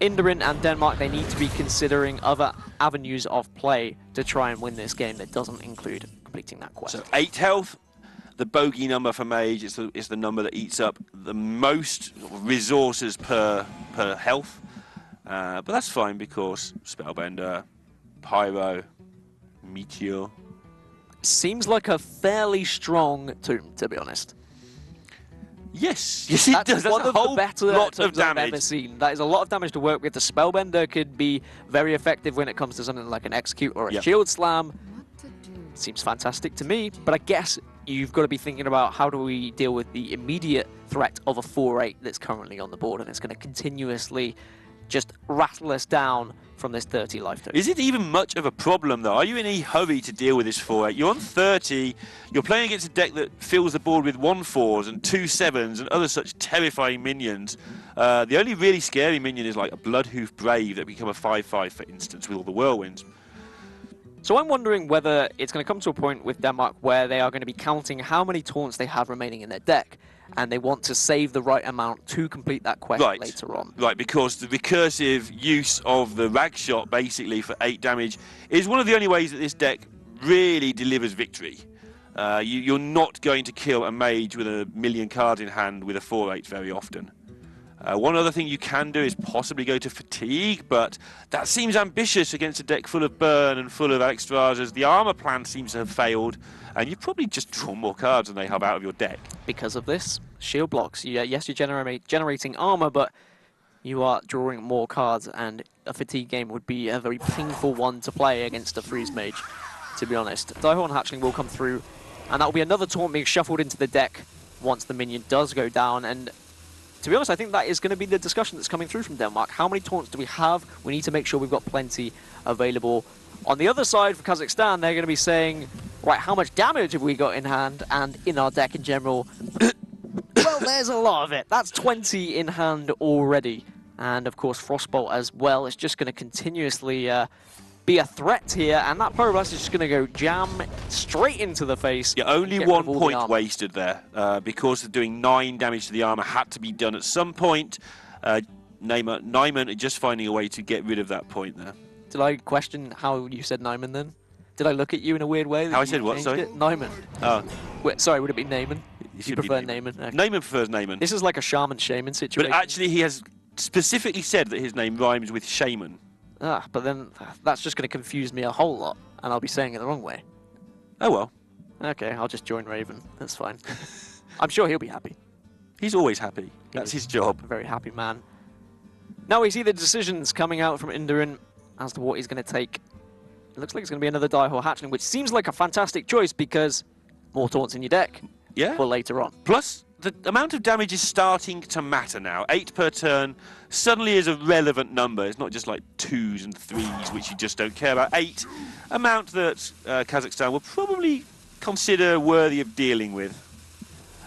Indorin and Denmark, they need to be considering other avenues of play to try and win this game that doesn't include completing that quest. So 8 health, the bogey number for Mage is the number that eats up the most resources per health. But that's fine because Spellbender, Pyro, Meteor. Seems like a fairly strong tomb, to be honest. Yes, it does. That's one a of whole the better lot of tombs I've damage. ever seen. That is a lot of damage to work with. The Spellbender could be very effective when it comes to something like an Execute or a Shield Slam. Seems fantastic to me, but I guess you've got to be thinking about how do we deal with the immediate threat of a 4-8 that's currently on the board, and it's going to continuously just rattle us down from this 30 life total. Is it even much of a problem, though? Are you in any hurry to deal with this 4-8? You're on 30, you're playing against a deck that fills the board with 1-4s and 2-7s and other such terrifying minions. The only really scary minion is like a Bloodhoof Brave that become a 5-5, for instance, with all the whirlwinds. So I'm wondering whether it's going to come to a point with Denmark where they are going to be counting how many taunts they have remaining in their deck, and they want to save the right amount to complete that quest later on. Right, because the recursive use of the Rag Shot, basically, for 8 damage, is one of the only ways that this deck really delivers victory. You're not going to kill a mage with a million cards in hand with a 4-8 very often. One other thing you can do is possibly go to Fatigue, but that seems ambitious against a deck full of Burn and full of Alex Strazas. The armor plan seems to have failed, and you probably just draw more cards than they have out of your deck. Because of this, shield blocks. Yes, you're generating armor, but you are drawing more cards, and a Fatigue game would be a very painful one to play against a Freeze Mage, to be honest. Direhorn Hatchling will come through, and that will be another taunt being shuffled into the deck once the minion does go down, and to be honest, I think that is going to be the discussion that's coming through from Denmark. How many taunts do we have? We need to make sure we've got plenty available. On the other side, for Kazakhstan, they're going to be saying, right, how much damage have we got in hand and in our deck in general? Well, there's a lot of it. That's 20 in hand already. And, of course, Frostbolt as well. It's just going to continuously be a threat here, and that Pyroblast is just going to go jam straight into the face. Yeah, only 1 point wasted there, because of doing 9 damage to the armor had to be done at some point. Nyman just finding a way to get rid of that point there. Did I question how you said Nyman then? Did I look at you in a weird way? How I said what, changed sorry? it? Naiman. Oh, Wait, sorry, would it be Naaman? it You should be prefer Naaman? Okay. Naaman prefers Naaman. This is like a shaman situation. But actually, he has specifically said that his name rhymes with shaman. Ah, but then that's just going to confuse me a whole lot, and I'll be saying it the wrong way. Oh well, Okay, I'll just join Raven. That's fine. I'm sure he'll be happy. he's always happy. That's his job. A very happy man. Now we see the decisions coming out from Indarin as to what he's going to take. It looks like it's going to be another Diehole Hatchling, which seems like a fantastic choice because more taunts in your deck Yeah. for later on. Plus, the amount of damage is starting to matter now. 8 per turn suddenly is a relevant number. It's not just like 2s and 3s, which you just don't care about. 8, amount that Kazakhstan will probably consider worthy of dealing with.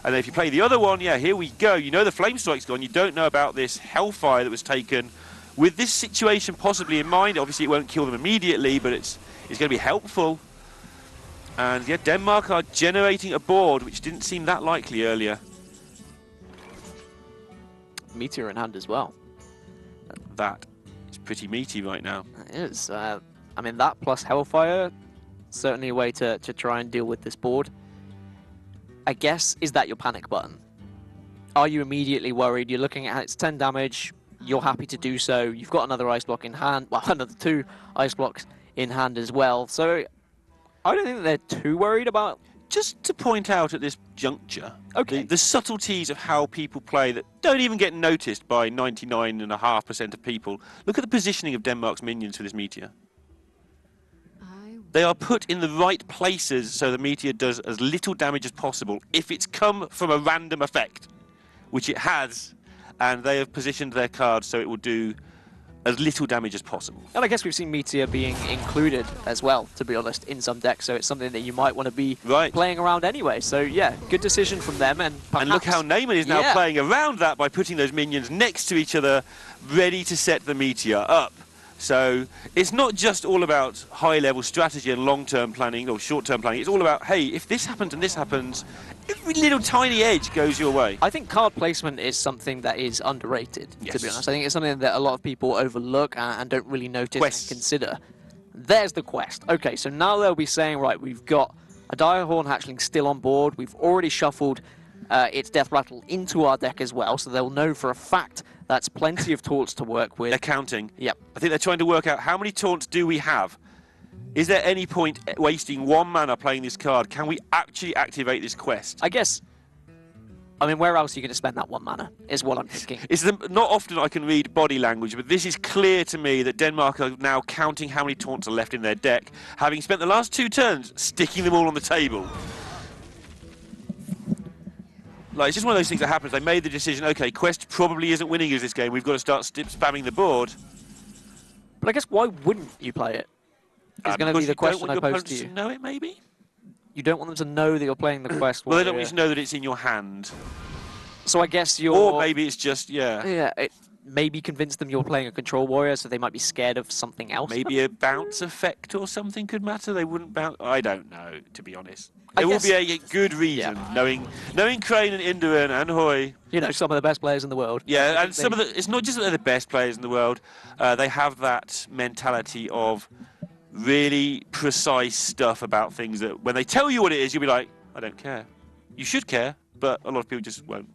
And then if you play the other one, yeah, here we go. You know the Flame Strike's gone. You don't know about this Hellfire that was taken. With this situation possibly in mind, obviously it won't kill them immediately, but it's going to be helpful. And yeah, Denmark are generating a board, which didn't seem that likely earlier. Meteor in hand as well. That is pretty meaty right now. It is. I mean, that plus Hellfire, certainly a way to try and deal with this board. I guess, is that your panic button? Are you immediately worried? You're looking at it's 10 damage, you're happy to do so. You've got another ice block in hand, well, another 2 ice blocks in hand as well. So I don't think that they're too worried about. Just to point out at this juncture, Okay. the subtleties of how people play that don't even get noticed by 99.5% of people. Look at the positioning of Denmark's minions for this Meteor. They are put in the right places so the Meteor does as little damage as possible if it's come from a random effect, which it has, and they have positioned their cards so it will do as little damage as possible. And I guess we've seen Meteor being included as well, to be honest, in some decks, so it's something that you might want to be playing around anyway. So yeah, good decision from them. And look how Naaman is now playing around that by putting those minions next to each other, ready to set the Meteor up. So it's not just all about high-level strategy and long-term planning or short-term planning. It's all about, hey, if this happens and this happens, every little tiny edge goes your way. I think card placement is something that is underrated, to be honest. I think it's something that a lot of people overlook and don't really notice and consider. There's the quest. Okay, so now they'll be saying, right, we've got a Direhorn Hatchling still on board. We've already shuffled its Death Rattle into our deck as well, so they'll know for a fact that's plenty of taunts to work with. They're counting. Yep. I think they're trying to work out how many taunts do we have. Is there any point wasting 1 mana playing this card? Can we actually activate this quest? I guess, I mean, where else are you going to spend that 1 mana, is what I'm thinking. Not often I can read body language, but this is clear to me that Denmark are now counting how many taunts are left in their deck, having spent the last 2 turns sticking them all on the table. Like, it's just one of those things that happens. They made the decision, okay, Quest probably isn't winning us this game. We've got to start spamming the board. But I guess why wouldn't you play it? It's going to be the question I pose to you. You know it, maybe? You don't want them to know that you're playing the quest. Well, they don't want you to know that it's in your hand. So I guess you're... Or maybe it's just, Yeah, maybe convince them you're playing a control warrior, so they might be scared of something else. Maybe a bounce effect or something could matter. They wouldn't bounce. I don't know, to be honest. There will be a good reason, knowing Crane and Indarin and Hoy. You know, some of the best players in the world. Yeah, and some of the... It's not just that they're the best players in the world. They have that mentality of really precise stuff about things that when they tell you what it is, you'll be like, I don't care. You should care, but a lot of people just won't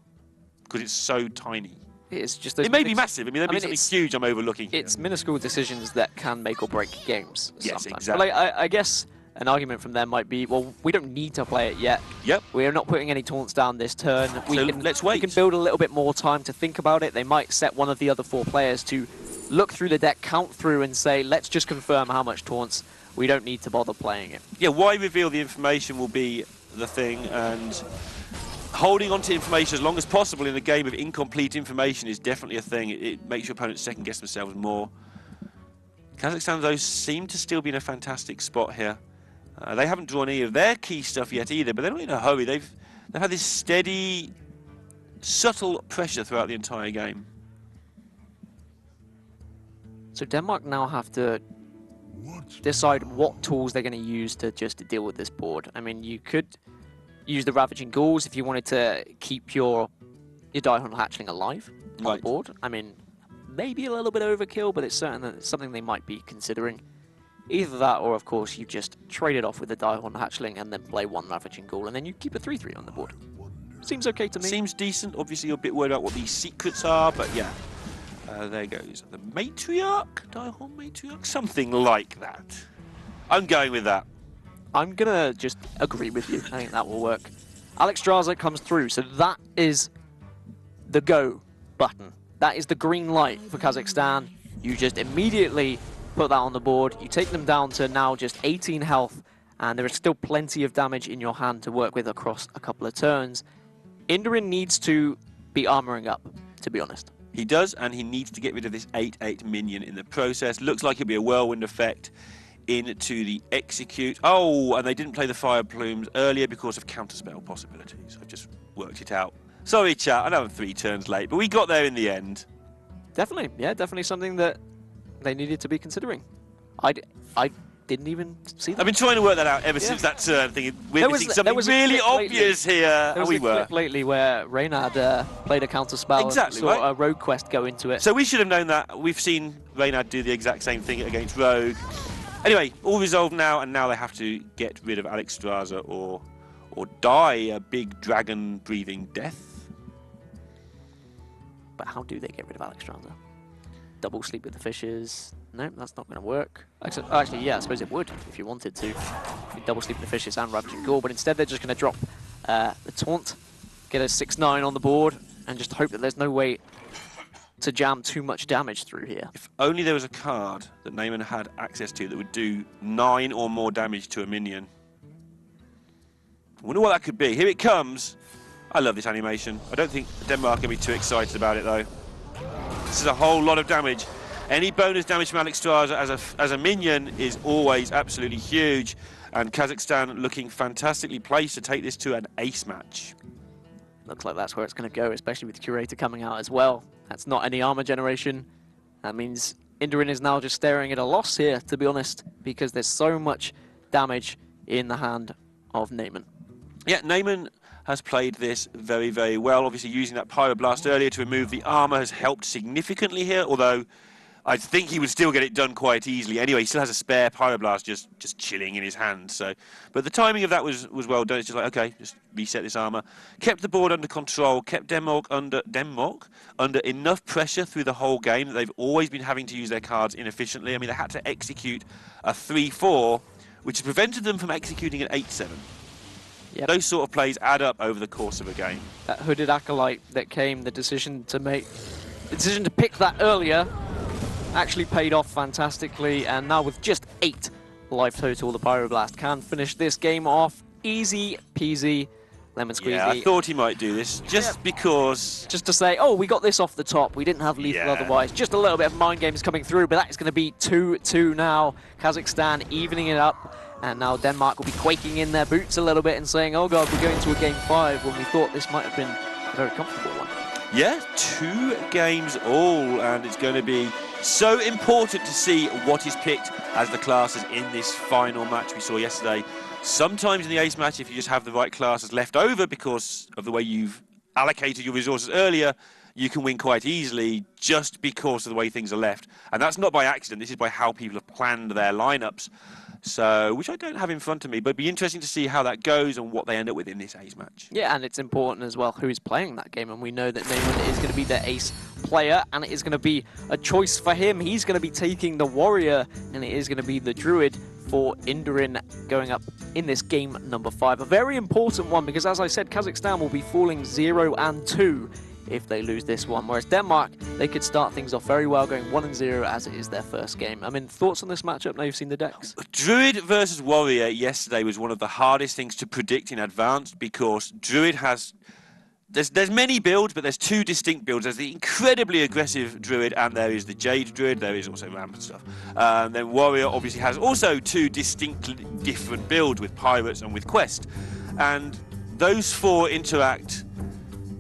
because it's so tiny. It's just it may be massive. I mean, there may be something huge I'm overlooking here. It's minuscule decisions that can make or break games. Yes, sometimes. exactly. But I guess an argument from them might be, well, we don't need to play it yet. Yep. We're not putting any taunts down this turn. Let's wait. We can build a little bit more time to think about it. They might set one of the other 4 players to look through the deck, count through, and say, let's just confirm how much taunts. We don't need to bother playing it. Yeah, why reveal the information will be the thing, and holding on to information as long as possible in a game of incomplete information is definitely a thing. It makes your opponents second-guess themselves more. Kazakhstan, though, seem to still be in a fantastic spot here. They haven't drawn any of their key stuff yet either, but they're not in a hurry. They've had this steady, subtle pressure throughout the entire game. So Denmark now have to decide what tools they're going to use to just deal with this board. I mean, you could use the Ravaging Ghouls if you wanted to keep your Direhorn Hatchling alive on the board. I mean, maybe a little bit overkill, but it's certain that it's something they might be considering. Either that, or of course you just trade it off with the Daihon Hatchling and then play one Ravaging Ghoul, and then you keep a 3/3 on the board. Seems okay to me. Seems decent. Obviously, you're a bit worried about what these secrets are, but yeah. There goes the Matriarch, Daihon Matriarch, something like that. I'm going with that. I'm gonna just agree with you. I think that will work. Alexstrasza comes through, so that is the go button. That is the green light for Kazakhstan. You just immediately put that on the board. You take them down to now just 18 health, and there is still plenty of damage in your hand to work with across a couple of turns. Indurin needs to be armoring up, to be honest. He does, and he needs to get rid of this 8/8 minion in the process. Looks like it'll be a whirlwind effect into the execute. Oh, and they didn't play the fire plumes earlier because of counterspell possibilities. I've just worked it out. Sorry, chat, I know I'm 3 turns late, but we got there in the end. Definitely, yeah, definitely something that they needed to be considering. I didn't even see that. I've been trying to work that out ever since that turn, thinking we're missing something really obvious here. There was a clip lately where Reynard played a counter spell and saw a rogue quest go into it. So we should have known that. We've seen Reynard do the exact same thing against rogue. Anyway, all resolved now, and now they have to get rid of Alexstrasza or die a big dragon-breathing death. But how do they get rid of Alexstrasza? Double sleep with the fishes. No, that's not going to work. Actually, yeah, I suppose it would if you wanted to. You could double sleep with the fishes and Ravaging Ghoul, but instead they're just going to drop the taunt, get a 6/9 on the board, and just hope that there's no way to jam too much damage through here. If only there was a card that Neyman had access to that would do 9 or more damage to a minion. I wonder what that could be. Here it comes. I love this animation. I don't think Denmark can be too excited about it, though. This is a whole lot of damage. Any bonus damage from Alexstrasza as a minion is always absolutely huge. And Kazakhstan looking fantastically placed to take this to an ace match. Looks like that's where it's going to go, especially with Curator coming out as well. That's not any armor generation. That means Indurin is now just staring at a loss here, to be honest, because there's so much damage in the hand of Neyman. Yeah, Neyman has played this very, very well. Obviously, using that Pyroblast earlier to remove the armor has helped significantly here, although I think he would still get it done quite easily. Anyway, he still has a spare Pyroblast just chilling in his hand. So, but the timing of that was well done. It's just like, okay, just reset this armor. Kept the board under control, kept Denmark under enough pressure through the whole game that they've always been having to use their cards inefficiently. I mean, they had to execute a 3/4, which has prevented them from executing an 8/7. Yep. Those sort of plays add up over the course of a game. That Hooded Acolyte that came, the decision to pick that earlier actually paid off fantastically, and now with just 8 life total, the Pyroblast can finish this game off easy peasy, lemon squeezy. Yeah, I thought he might do this, just because... Just to say, oh, we got this off the top. We didn't have lethal otherwise. Just a little bit of mind games coming through, but that is going to be 2-2 now. Kazakhstan evening it up. And now Denmark will be quaking in their boots a little bit and saying, oh god, we're going to a game 5 when we thought this might have been a very comfortable one. Yeah, 2 games all, and it's going to be so important to see what is picked as the classes in this final match we saw yesterday. Sometimes in the ace match, if you just have the right classes left over because of the way you've allocated your resources earlier, you can win quite easily just because of the way things are left. And that's not by accident, this is by how people have planned their lineups. So, which I don't have in front of me, but it'd be interesting to see how that goes and what they end up with in this ace match. Yeah, and it's important as well who's playing that game, and we know that Neyman is going to be the ace player, and it is going to be a choice for him. He's going to be taking the warrior, and it is going to be the druid for Indurin going up in this game number 5. A very important one, because as I said, Kazakhstan will be falling 0-2 if they lose this one, whereas Denmark, they could start things off very well, going 1-0 as it is their first game. I mean, thoughts on this matchup now you've seen the decks? Druid versus Warrior yesterday was one of the hardest things to predict in advance, because Druid has... There's many builds, but there's 2 distinct builds. There's the incredibly aggressive Druid, and there is the Jade Druid. There is also Ramp and stuff. Then Warrior obviously has also 2 distinctly different builds with Pirates and with Quest. And those 4 interact...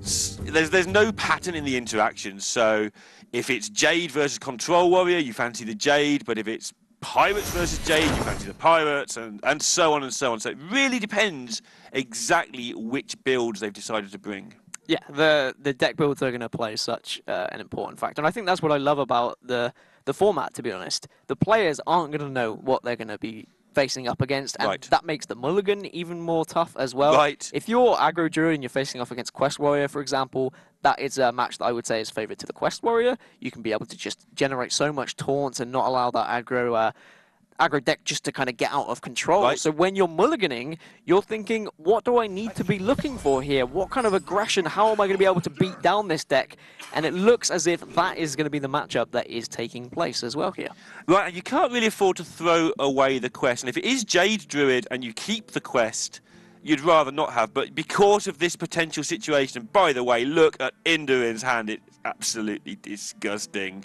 There's no pattern in the interactions, so if it's Jade versus Control Warrior, you fancy the Jade, but if it's Pirates versus Jade, you fancy the Pirates, and so on and so on. So it really depends exactly which builds they've decided to bring. Yeah, the deck builds are going to play such an important factor, and I think that's what I love about the the format, to be honest. The players aren't going to know what they're going to be facing up against, and that makes the mulligan even more tough as well. If you're aggro druid and you're facing off against Quest Warrior, for example, that is a match that I would say is favored to the Quest Warrior. You can be able to just generate so much taunts and not allow that aggro deck just to kind of get out of control. So when you're mulliganing, you're thinking, what do I need to be looking for here? What kind of aggression? How am I going to be able to beat down this deck? And it looks as if that is going to be the matchup that is taking place as well here. Right, and you can't really afford to throw away the quest. And if it is Jade Druid and you keep the quest, you'd rather not have. But because of this potential situation, and by the way, look at Indurin's hand. It's absolutely disgusting.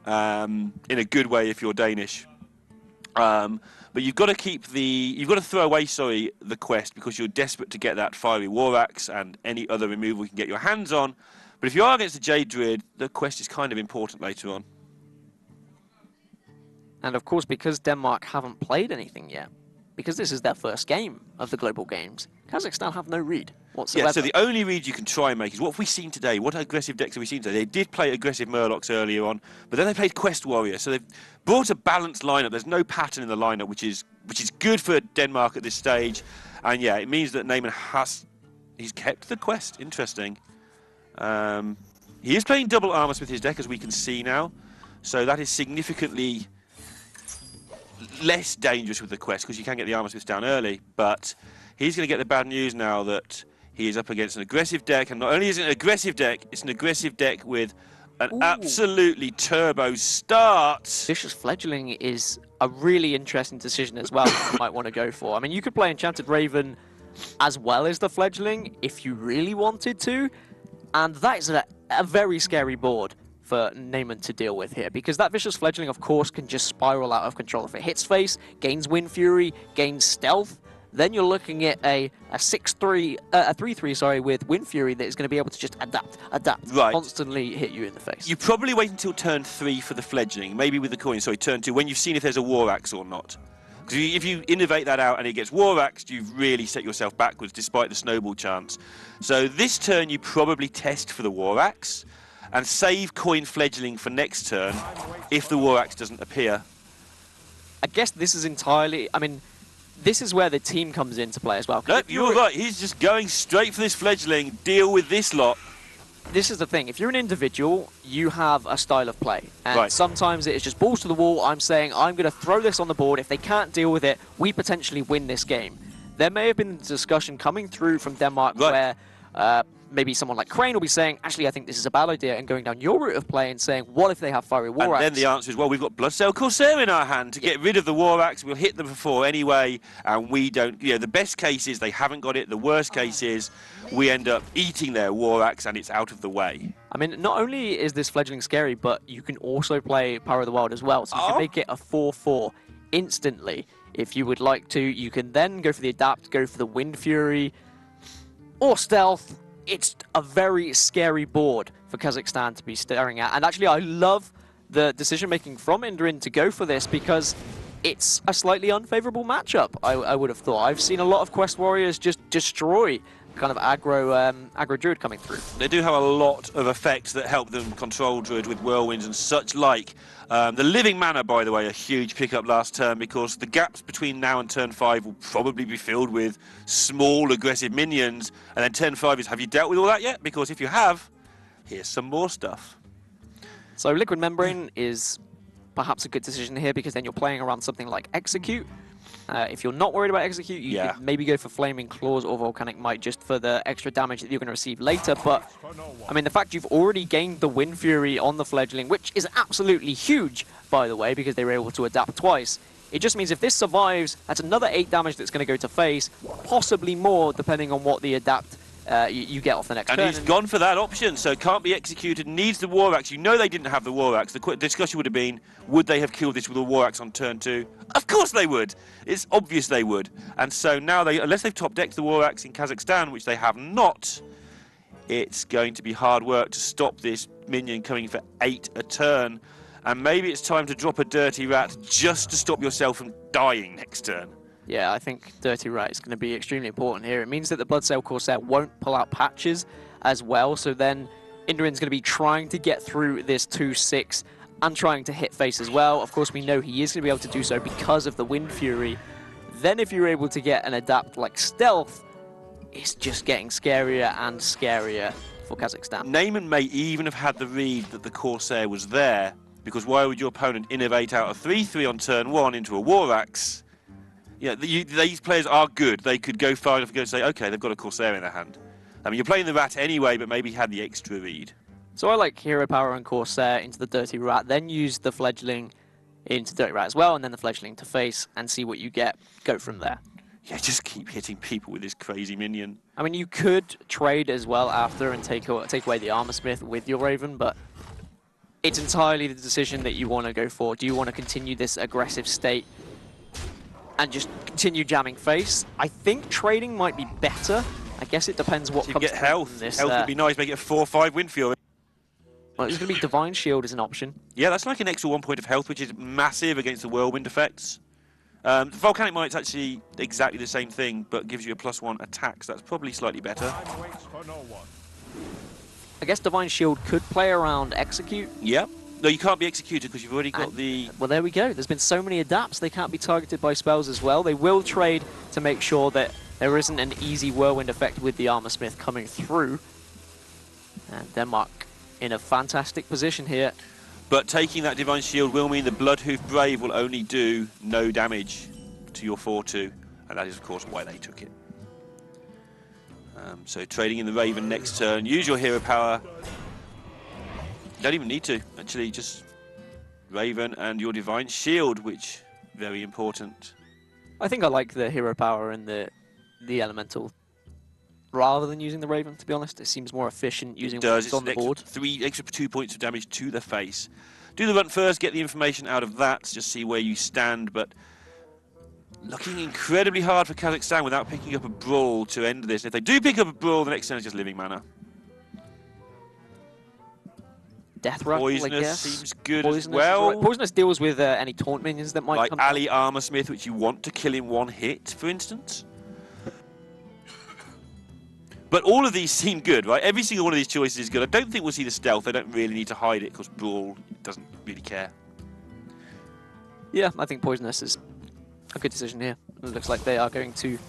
In a good way if you're Danish. But you've got to throw away, the quest because you're desperate to get that Fiery War Axe and any other removal you can get your hands on. But if you are against the Jade Druid, the quest is kind of important later on. And of course, because Denmark haven't played anything yet, because this is their first game of the Global Games, Kazakhstan have no read whatsoever. Yeah, so the only read you can try and make is what have we seen today? What aggressive decks have we seen today? They did play aggressive Murlocs earlier on, but then they played Quest Warrior, so they've brought a balanced lineup. There's no pattern in the lineup, which is good for Denmark at this stage. And yeah, it means that Neyman he's kept the quest. Interesting. He is playing double Armor Smith his deck, as we can see now, so that is significantly less dangerous with the quest because you can get the Armor Smiths down early, but he's going to get the bad news now that he is up against an aggressive deck, and not only is it an aggressive deck, it's an aggressive deck with an absolutely turbo start. Vicious Fledgling is a really interesting decision as well you might want to go for. I mean, you could play Enchanted Raven as well as the Fledgling if you really wanted to, and that is a very scary board for Neyman to deal with here, because that Vicious Fledgling, of course, can just spiral out of control. If it hits face, gains Wind Fury, gains Stealth, then you're looking at a 3/3, with Wind Fury that is going to be able to just adapt, constantly hit you in the face. You probably wait until turn 3 for the Fledgling, maybe with the coin, turn 2, when you've seen if there's a War Axe or not. Because if you innovate that out and it gets War Axed, you've really set yourself backwards despite the snowball chance. So this turn you probably test for the War Axe and save coin Fledgling for next turn if the War Axe doesn't appear. I guess this is entirely... I mean, this is where the team comes into play as well. Nope, you're right. He's just going straight for this Fledgling. Deal with this lot. This is the thing. If you're an individual, you have a style of play. And sometimes it is just balls to the wall. I'm saying, I'm going to throw this on the board. If they can't deal with it, we potentially win this game. There may have been a discussion coming through from Denmark where maybe someone like Crane will be saying, actually, I think this is a bad idea, and going down your route of play and saying, what if they have Fiery War Axe? And then the answer is, well, we've got Bloodsail Corsair in our hand to get rid of the War Axe. We'll hit them before anyway, and we don't... You know, the best case is they haven't got it. The worst case is we end up eating their War Axe and it's out of the way. I mean, not only is this Fledgling scary, but you can also play Power of the Wild as well, so you can make it a 4/4 instantly. If you would like to, you can then go for the Adapt, go for the Wind Fury, or Stealth. It's a very scary board for Kazakhstan to be staring at. And actually, I love the decision-making from Indurin to go for this because it's a slightly unfavorable matchup, I would have thought. I've seen a lot of Quest Warriors just destroy kind of aggro Druid coming through. They do have a lot of effects that help them control Druid with Whirlwinds and such like. The Living Mana, by the way, a huge pickup last turn because the gaps between now and turn 5 will probably be filled with small aggressive minions, and then turn 5 is, have you dealt with all that yet? Because if you have, here's some more stuff. So Liquid Membrane is perhaps a good decision here because then you're playing around something like Execute. If you're not worried about Execute, you could maybe go for Flaming Claws or Volcanic Might just for the extra damage that you're going to receive later. But, I mean, the fact you've already gained the Wind Fury on the Fledgling, which is absolutely huge, by the way, because they were able to adapt twice. It just means if this survives, that's another 8 damage that's going to go to face, possibly more, depending on what the Adapt you get off the next turn. And he's gone for that option, so can't be executed, needs the War Axe. You know they didn't have the War Axe. The discussion would have been, would they have killed this with a War Axe on turn 2? Of course they would. It's obvious they would. And so now, unless they've top-decked the War Axe in Kazakhstan, which they have not, it's going to be hard work to stop this minion coming for 8 a turn. And maybe it's time to drop a Dirty Rat just to stop yourself from dying next turn. Yeah, I think Dirty Rat is going to be extremely important here. It means that the Bloodsail Corsair won't pull out patches as well, so then Indurin's going to be trying to get through this 2/6 and trying to hit face as well. Of course, we know he is going to be able to do so because of the Wind Fury. Then if you're able to get an adapt like Stealth, it's just getting scarier and scarier for Kazakhstan. Neyman may even have had the read that the Corsair was there, because why would your opponent innovate out of 3-3 on turn 1 into a War Axe? Yeah, these players are good. They could go far enough to go and say, okay, they've got a Corsair in their hand. I mean, you're playing the Rat anyway, but maybe he had the extra read. So I like Hero Power and Corsair into the Dirty Rat, then use the Fledgling into Dirty Rat as well, and then the Fledgling to face, and see what you get. Go from there. Yeah, just keep hitting people with this crazy minion. I mean, you could trade as well after and take away the Armor Smith with your Raven, but it's entirely the decision that you want to go for. Do you want to continue this aggressive state and just continue jamming face? I think trading might be better. I guess it depends what So you comes get health. from this. Health would be nice, make it a 4-5 Wind Fury. Well, it's going to be Divine Shield as an option. Yeah, that's like an extra 1 point of health, which is massive against the Whirlwind effects. The Volcanic Might's actually exactly the same thing, but gives you a +1 attack, so that's probably slightly better. I guess Divine Shield could play around Execute. Yeah. No, you can't be executed because you've already got the... Well, there we go. There's been so many adapts, they can't be targeted by spells as well. They will trade to make sure that there isn't an easy Whirlwind effect with the Armor Smith coming through. And Denmark in a fantastic position here. But taking that Divine Shield will mean the Bloodhoof Brave will only do no damage to your 4-2, and that is, of course, why they took it. So trading in the Raven next turn, use your Hero Power. You don't even need to, actually, just Raven and your Divine Shield, which very important. I think I like the Hero Power and the Elemental rather than using the Raven, to be honest. It seems more efficient using what's on the board. Extra 2 points of damage to the face. Do the run first, get the information out of that, just see where you stand, but looking incredibly hard for Kazakhstan without picking up a Brawl to end this. If they do pick up a Brawl, the next turn is just Living Mana. Death Rattle, Poisonous I guess. seems good Poisonous as well. Right. Poisonous deals with any taunt minions that might like come. Ali Armor Smith, which you want to kill in one hit, for instance. But all of these seem good, right? Every single one of these choices is good. I don't think we'll see the Stealth. They don't really need to hide it because Brawl doesn't really care. Yeah, I think Poisonous is a good decision here. It looks like they are going to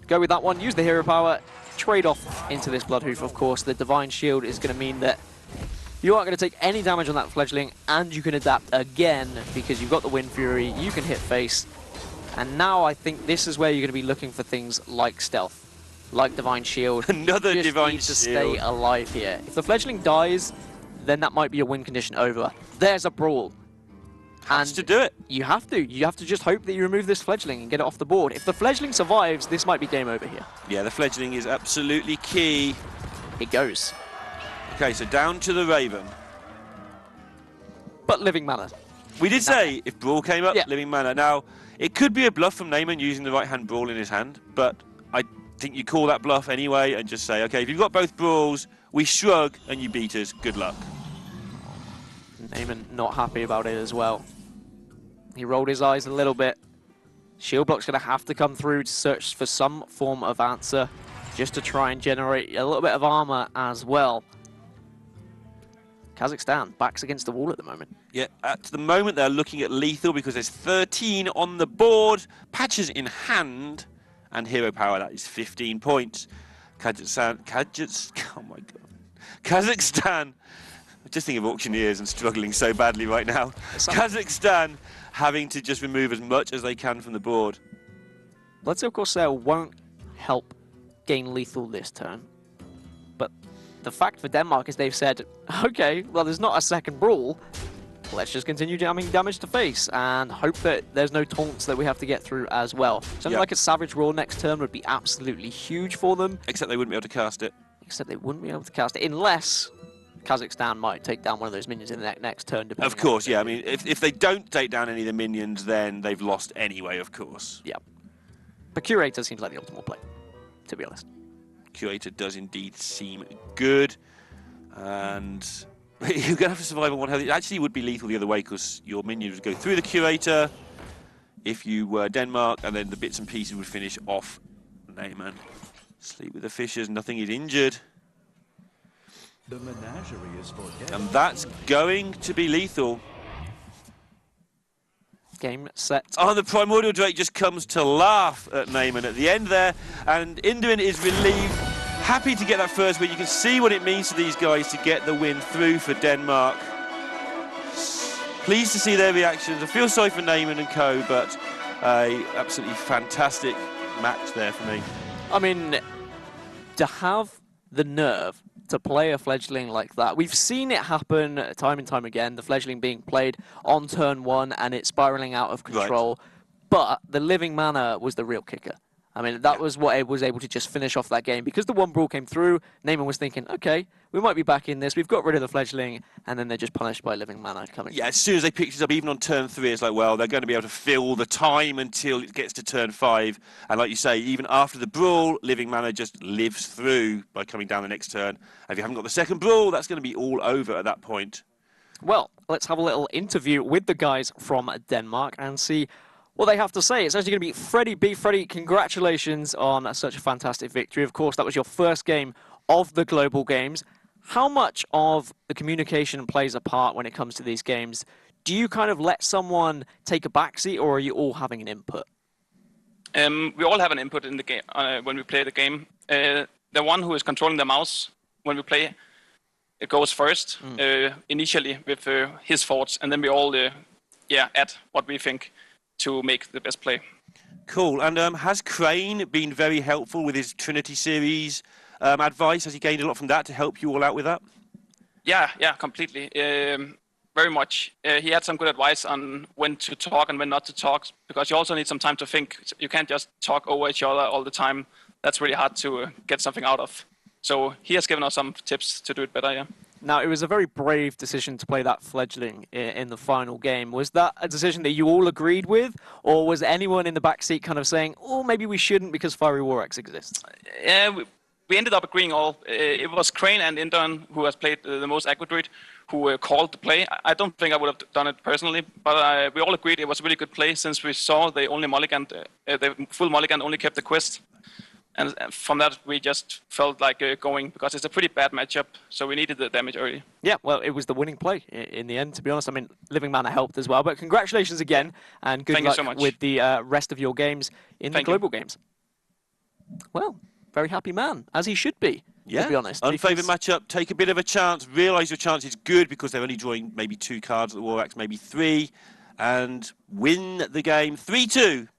go with that one. Use the Hero Power, trade off into this Bloodhoof, of course. The Divine Shield is going to mean that you aren't going to take any damage on that Fledgling, and you can adapt again because you've got the Wind Fury, you can hit face. And now I think this is where you're going to be looking for things like Stealth, like Divine Shield. Another you just Divine need to Shield. stay alive here. If the Fledgling dies, then that might be a win condition over. There's a Brawl. Has to do it. You have to. You have to just hope that you remove this Fledgling and get it off the board. If the Fledgling survives, this might be game over here. Yeah, the Fledgling is absolutely key. It goes. Okay, so down to the Raven. But Living Mana. We did say if Brawl came up, Yeah. Living Mana. Now, it could be a bluff from Neyman using the right-hand Brawl in his hand, but I think you call that bluff anyway and just say, okay, if you've got both Brawls, we shrug and you beat us. Good luck. Neyman not happy about it as well. He rolled his eyes a little bit. Shield Block's going to have to come through to search for some form of answer, just to try and generate a little bit of armor as well. Kazakhstan, backs against the wall at the moment. Yeah, at the moment they're looking at lethal because there's 13 on the board, patches in hand, and Hero Power, that is 15 points. Oh my god. Kazakhstan, just think of auctioneers and struggling so badly right now. Kazakhstan having to just remove as much as they can from the board. Bloodseal Corsair won't help gain lethal this turn. But the fact for Denmark is they've said, okay, well, there's not a second Brawl. Let's just continue jamming damage to face and hope that there's no taunts that we have to get through as well. Something like a Savage Roar next turn would be absolutely huge for them. Except they wouldn't be able to cast it. Except they wouldn't be able to cast it unless Kazakhstan might take down one of those minions in the next turn. Of course, yeah. I mean, if they don't take down any of the minions, then they've lost anyway, of course. Yeah. But Curator seems like the optimal play, to be honest. Curator does indeed seem good. And you're going to have to survive on one health. It actually would be lethal the other way because your minions would go through the Curator if you were Denmark, and then the bits and pieces would finish off Neyman. Sleep with the Fishers, nothing is injured. The menagerie is for And that's going to be lethal. game set. Oh, the Primordial Drake just comes to laugh at Neyman at the end there, and Indrin is relieved, happy to get that first win. You can see what it means to these guys to get the win through for Denmark. Pleased to see their reactions. I feel sorry for Neyman and co, but absolutely fantastic match there for me. I mean, to have the nerve to play a fledgling like that. We've seen it happen time and time again, the fledgling being played on turn 1 and it spiraling out of control. Right. But the living mana was the real kicker. I mean, that was what it was able to just finish off that game. Because the one brawl came through, Neyman was thinking, okay, we might be back in this. We've got rid of the fledgling, and then they're just punished by living mana coming. Yeah, as soon as they picked it up, even on turn 3, it's like, well, they're going to be able to fill the time until it gets to turn 5. And like you say, even after the brawl, living mana just lives through by coming down the next turn. And if you haven't got the second brawl, that's going to be all over at that point. Well, let's have a little interview with the guys from Denmark and see what they have to say. It's actually going to be Freddie B. Freddie, congratulations on such a fantastic victory. Of course, that was your first game of the Global Games. How much of the communication plays a part when it comes to these games? Do you kind of let someone take a backseat, or are you all having an input? We all have an input in the game when we play the game. The one who is controlling the mouse when we play, it goes first initially with his thoughts, and then we all add what we think to make the best play. Cool. And has Crane been very helpful with his Trinity series advice? Has he gained a lot from that to help you all out with that? Yeah, completely. Very much. He had some good advice on when to talk and when not to talk, because you also need some time to think. You can't just talk over each other all the time. That's really hard to get something out of. So he has given us some tips to do it better, yeah. Now, it was a very brave decision to play that fledgling in the final game. Was that a decision that you all agreed with, or was anyone in the backseat kind of saying, oh, maybe we shouldn't because Fiery War Axe exists? Yeah, we ended up agreeing all. It was Crane and Indon, who has played the most aggro druid, who called the play. I don't think I would have done it personally, but we all agreed it was a really good play since we saw they only mulliganed, the full mulligan only kept the quest. And from that, we just felt like going, because it's a pretty bad matchup, so we needed the damage early. Yeah, well, it was the winning play in the end, to be honest. I mean, Living Mana helped as well, but congratulations again, and good luck with the rest of your games in the Global Games. Well, very happy man, as he should be, to be honest. Unfavoured matchup, take a bit of a chance, realise your chance is good because they're only drawing maybe 2 cards at the War Axe, maybe 3, and win the game 3-2.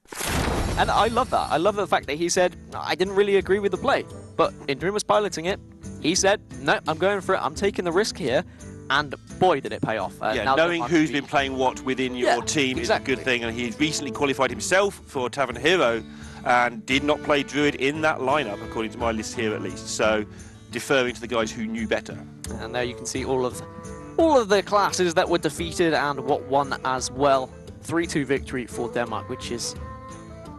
And I love that. I love the fact that he said, I didn't really agree with the play, but Indrin was piloting it. He said, no, I'm going for it. I'm taking the risk here. And boy, did it pay off. Yeah, knowing who's been playing what within your team is a good thing. And he's recently qualified himself for Tavern Hero and did not play Druid in that lineup, according to my list here at least. So deferring to the guys who knew better. And there you can see all of the classes that were defeated and what won as well. 3-2 victory for Denmark, which is,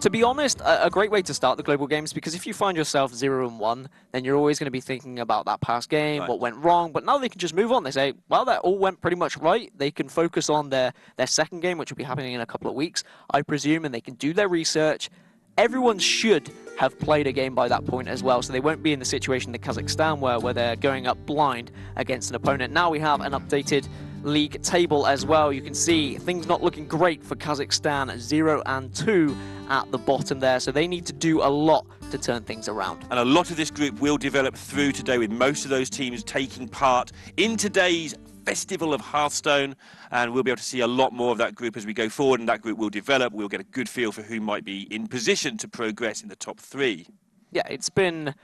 to be honest, a great way to start the Global Games, because if you find yourself 0-1, then you're always going to be thinking about that past game, what went wrong. But now they can just move on. They say, well, that all went pretty much right. They can focus on their second game, which will be happening in a couple of weeks, I presume, and they can do their research. Everyone should have played a game by that point as well, so they won't be in the situation that Kazakhstan were, where they're going up blind against an opponent. Now we have an updated league table as well. You can see things not looking great for Kazakhstan, 0-2 at the bottom there, so they need to do a lot to turn things around. And a lot of this group will develop through today, with most of those teams taking part in today's Festival of Hearthstone, and we'll be able to see a lot more of that group as we go forward, and that group will develop. We'll get a good feel for who might be in position to progress in the top 3. Yeah, it's been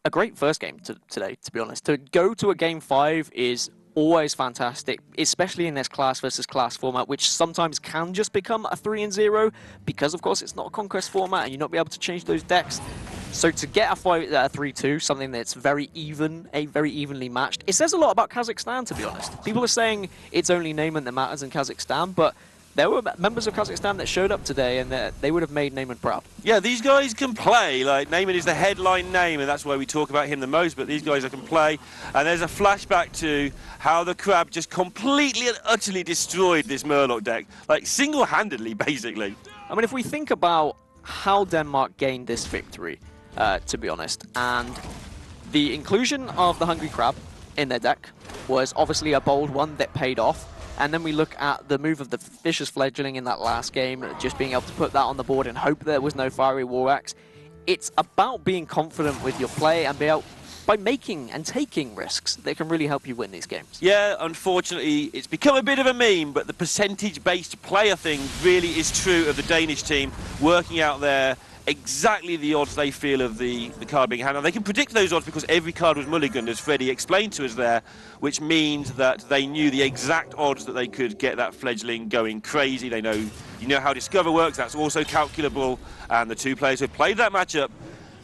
a great first game today, to be honest. To go to a game 5 is always fantastic, especially in this class versus class format, which sometimes can just become a 3-0 because, of course, it's not a conquest format and you're not be able to change those decks. So to get a 3-2, something that's very evenly matched, it says a lot about Kazakhstan, to be honest. People are saying it's only Neyman that matters in Kazakhstan, but there were members of Kazakhstan that showed up today, and they would have made Neyman proud. Yeah, these guys can play. Like, Neyman is the headline name, and that's why we talk about him the most, but these guys can play. And there's a flashback to how the Crab just completely and utterly destroyed this Murloc deck. Like, single-handedly, basically. I mean, if we think about how Denmark gained this victory, to be honest, and the inclusion of the Hungry Crab in their deck was obviously a bold one that paid off. And then we look at the move of the Vicious Fledgling in that last game, just being able to put that on the board and hope there was no Fiery War Axe. It's about being confident with your play and by making and taking risks that can really help you win these games. Yeah, unfortunately, it's become a bit of a meme, but the percentage-based player thing really is true of the Danish team, working out there exactly the odds they feel of the card being handled. They can predict those odds because every card was mulliganed, as Freddie explained to us there, which means that they knew the exact odds that they could get that fledgling going crazy. They know, you know how Discover works, that's also calculable, and the two players who played that matchup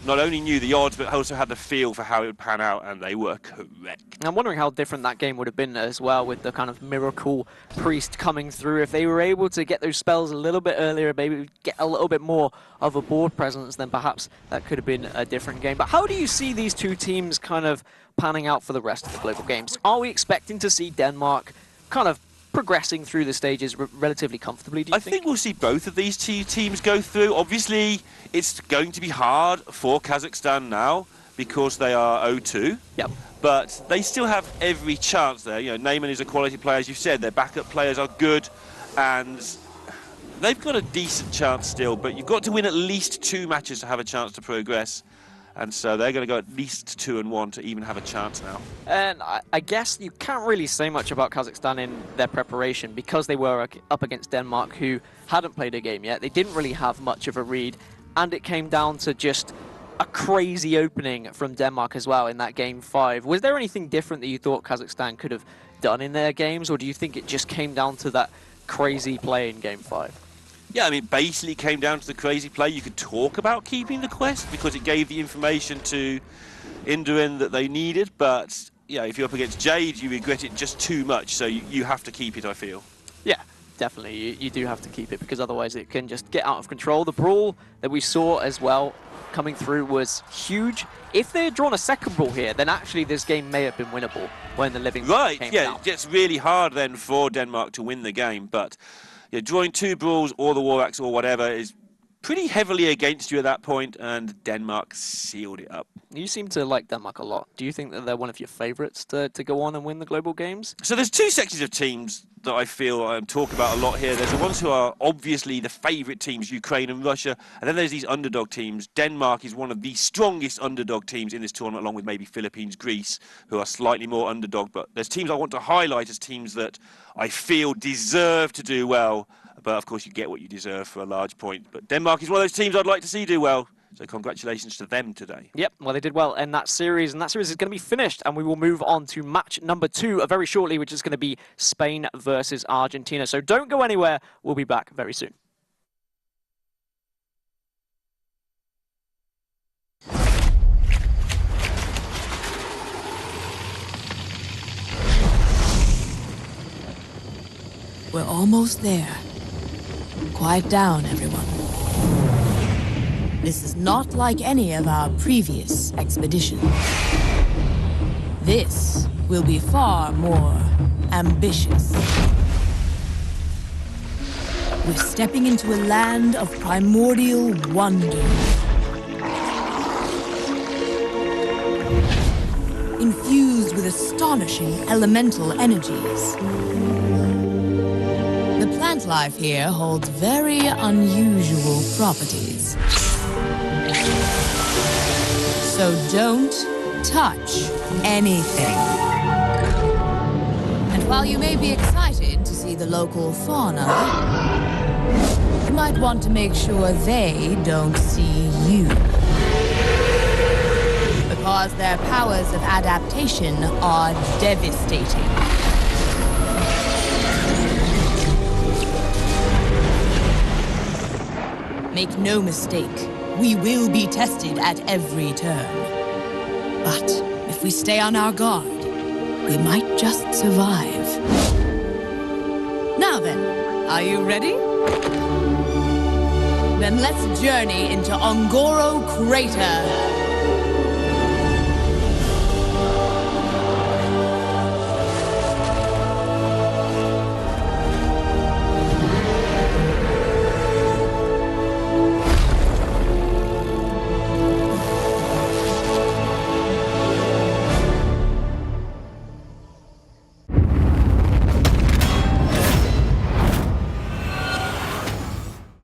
not only knew the odds, but also had the feel for how it would pan out, and they were correct. I'm wondering how different that game would have been as well, with the kind of Miracle Priest coming through. If they were able to get those spells a little bit earlier, maybe get a little bit more of a board presence, then perhaps that could have been a different game. But how do you see these two teams kind of panning out for the rest of the global games? Are we expecting to see Denmark kind of progressing through the stages relatively comfortably, do you think? I think we'll see both of these two teams go through. Obviously, it's going to be hard for Kazakhstan now because they are 0-2. Yep. But they still have every chance there. You know, Neyman is a quality player, as you said. Their backup players are good, and they've got a decent chance still. But you've got to win at least 2 matches to have a chance to progress. And so they're going to go at least 2-1 to even have a chance now. And I guess you can't really say much about Kazakhstan in their preparation because they were up against Denmark, who hadn't played a game yet. They didn't really have much of a read, and it came down to just a crazy opening from Denmark as well in that game 5. Was there anything different that you thought Kazakhstan could have done in their games, or do you think it just came down to that crazy play in game 5? Yeah, I mean, basically came down to the crazy play. You could talk about keeping the quest because it gave the information to Induin that they needed, but yeah, if you're up against Jade, you regret it just too much, so you have to keep it, I feel. Yeah, definitely. You do have to keep it because otherwise it can just get out of control. The brawl that we saw as well coming through was huge. If they had drawn a second brawl here, then actually this game may have been winnable when the living came down. It gets really hard then for Denmark to win the game, but yeah, drawing 2 brawls or the War Axe or whatever is pretty heavily against you at that point, and Denmark sealed it up. You seem to like Denmark a lot. Do you think that they're one of your favourites to go on and win the global games? So there's 2 sections of teams that I feel I talk about a lot here. There's the ones who are obviously the favourite teams, Ukraine and Russia, and then there's these underdog teams. Denmark is one of the strongest underdog teams in this tournament, along with maybe Philippines, Greece, who are slightly more underdog. But there's teams I want to highlight as teams that I feel deserve to do well. But of course, you get what you deserve for a large point. But Denmark is one of those teams I'd like to see do well. So congratulations to them today. Yep, well, they did well in that series, and that series is going to be finished, and we will move on to match number 2 very shortly, which is going to be Spain versus Argentina. So don't go anywhere. We'll be back very soon. We're almost there. Quiet down, everyone. This is not like any of our previous expeditions. This will be far more ambitious. We're stepping into a land of primordial wonder. Infused with astonishing elemental energies. The plant life here holds very unusual properties. So don't touch anything. And while you may be excited to see the local fauna, you might want to make sure they don't see you. Because their powers of adaptation are devastating. Make no mistake, we will be tested at every turn. But if we stay on our guard, we might just survive. Now then, are you ready? Then let's journey into Ongoro Crater.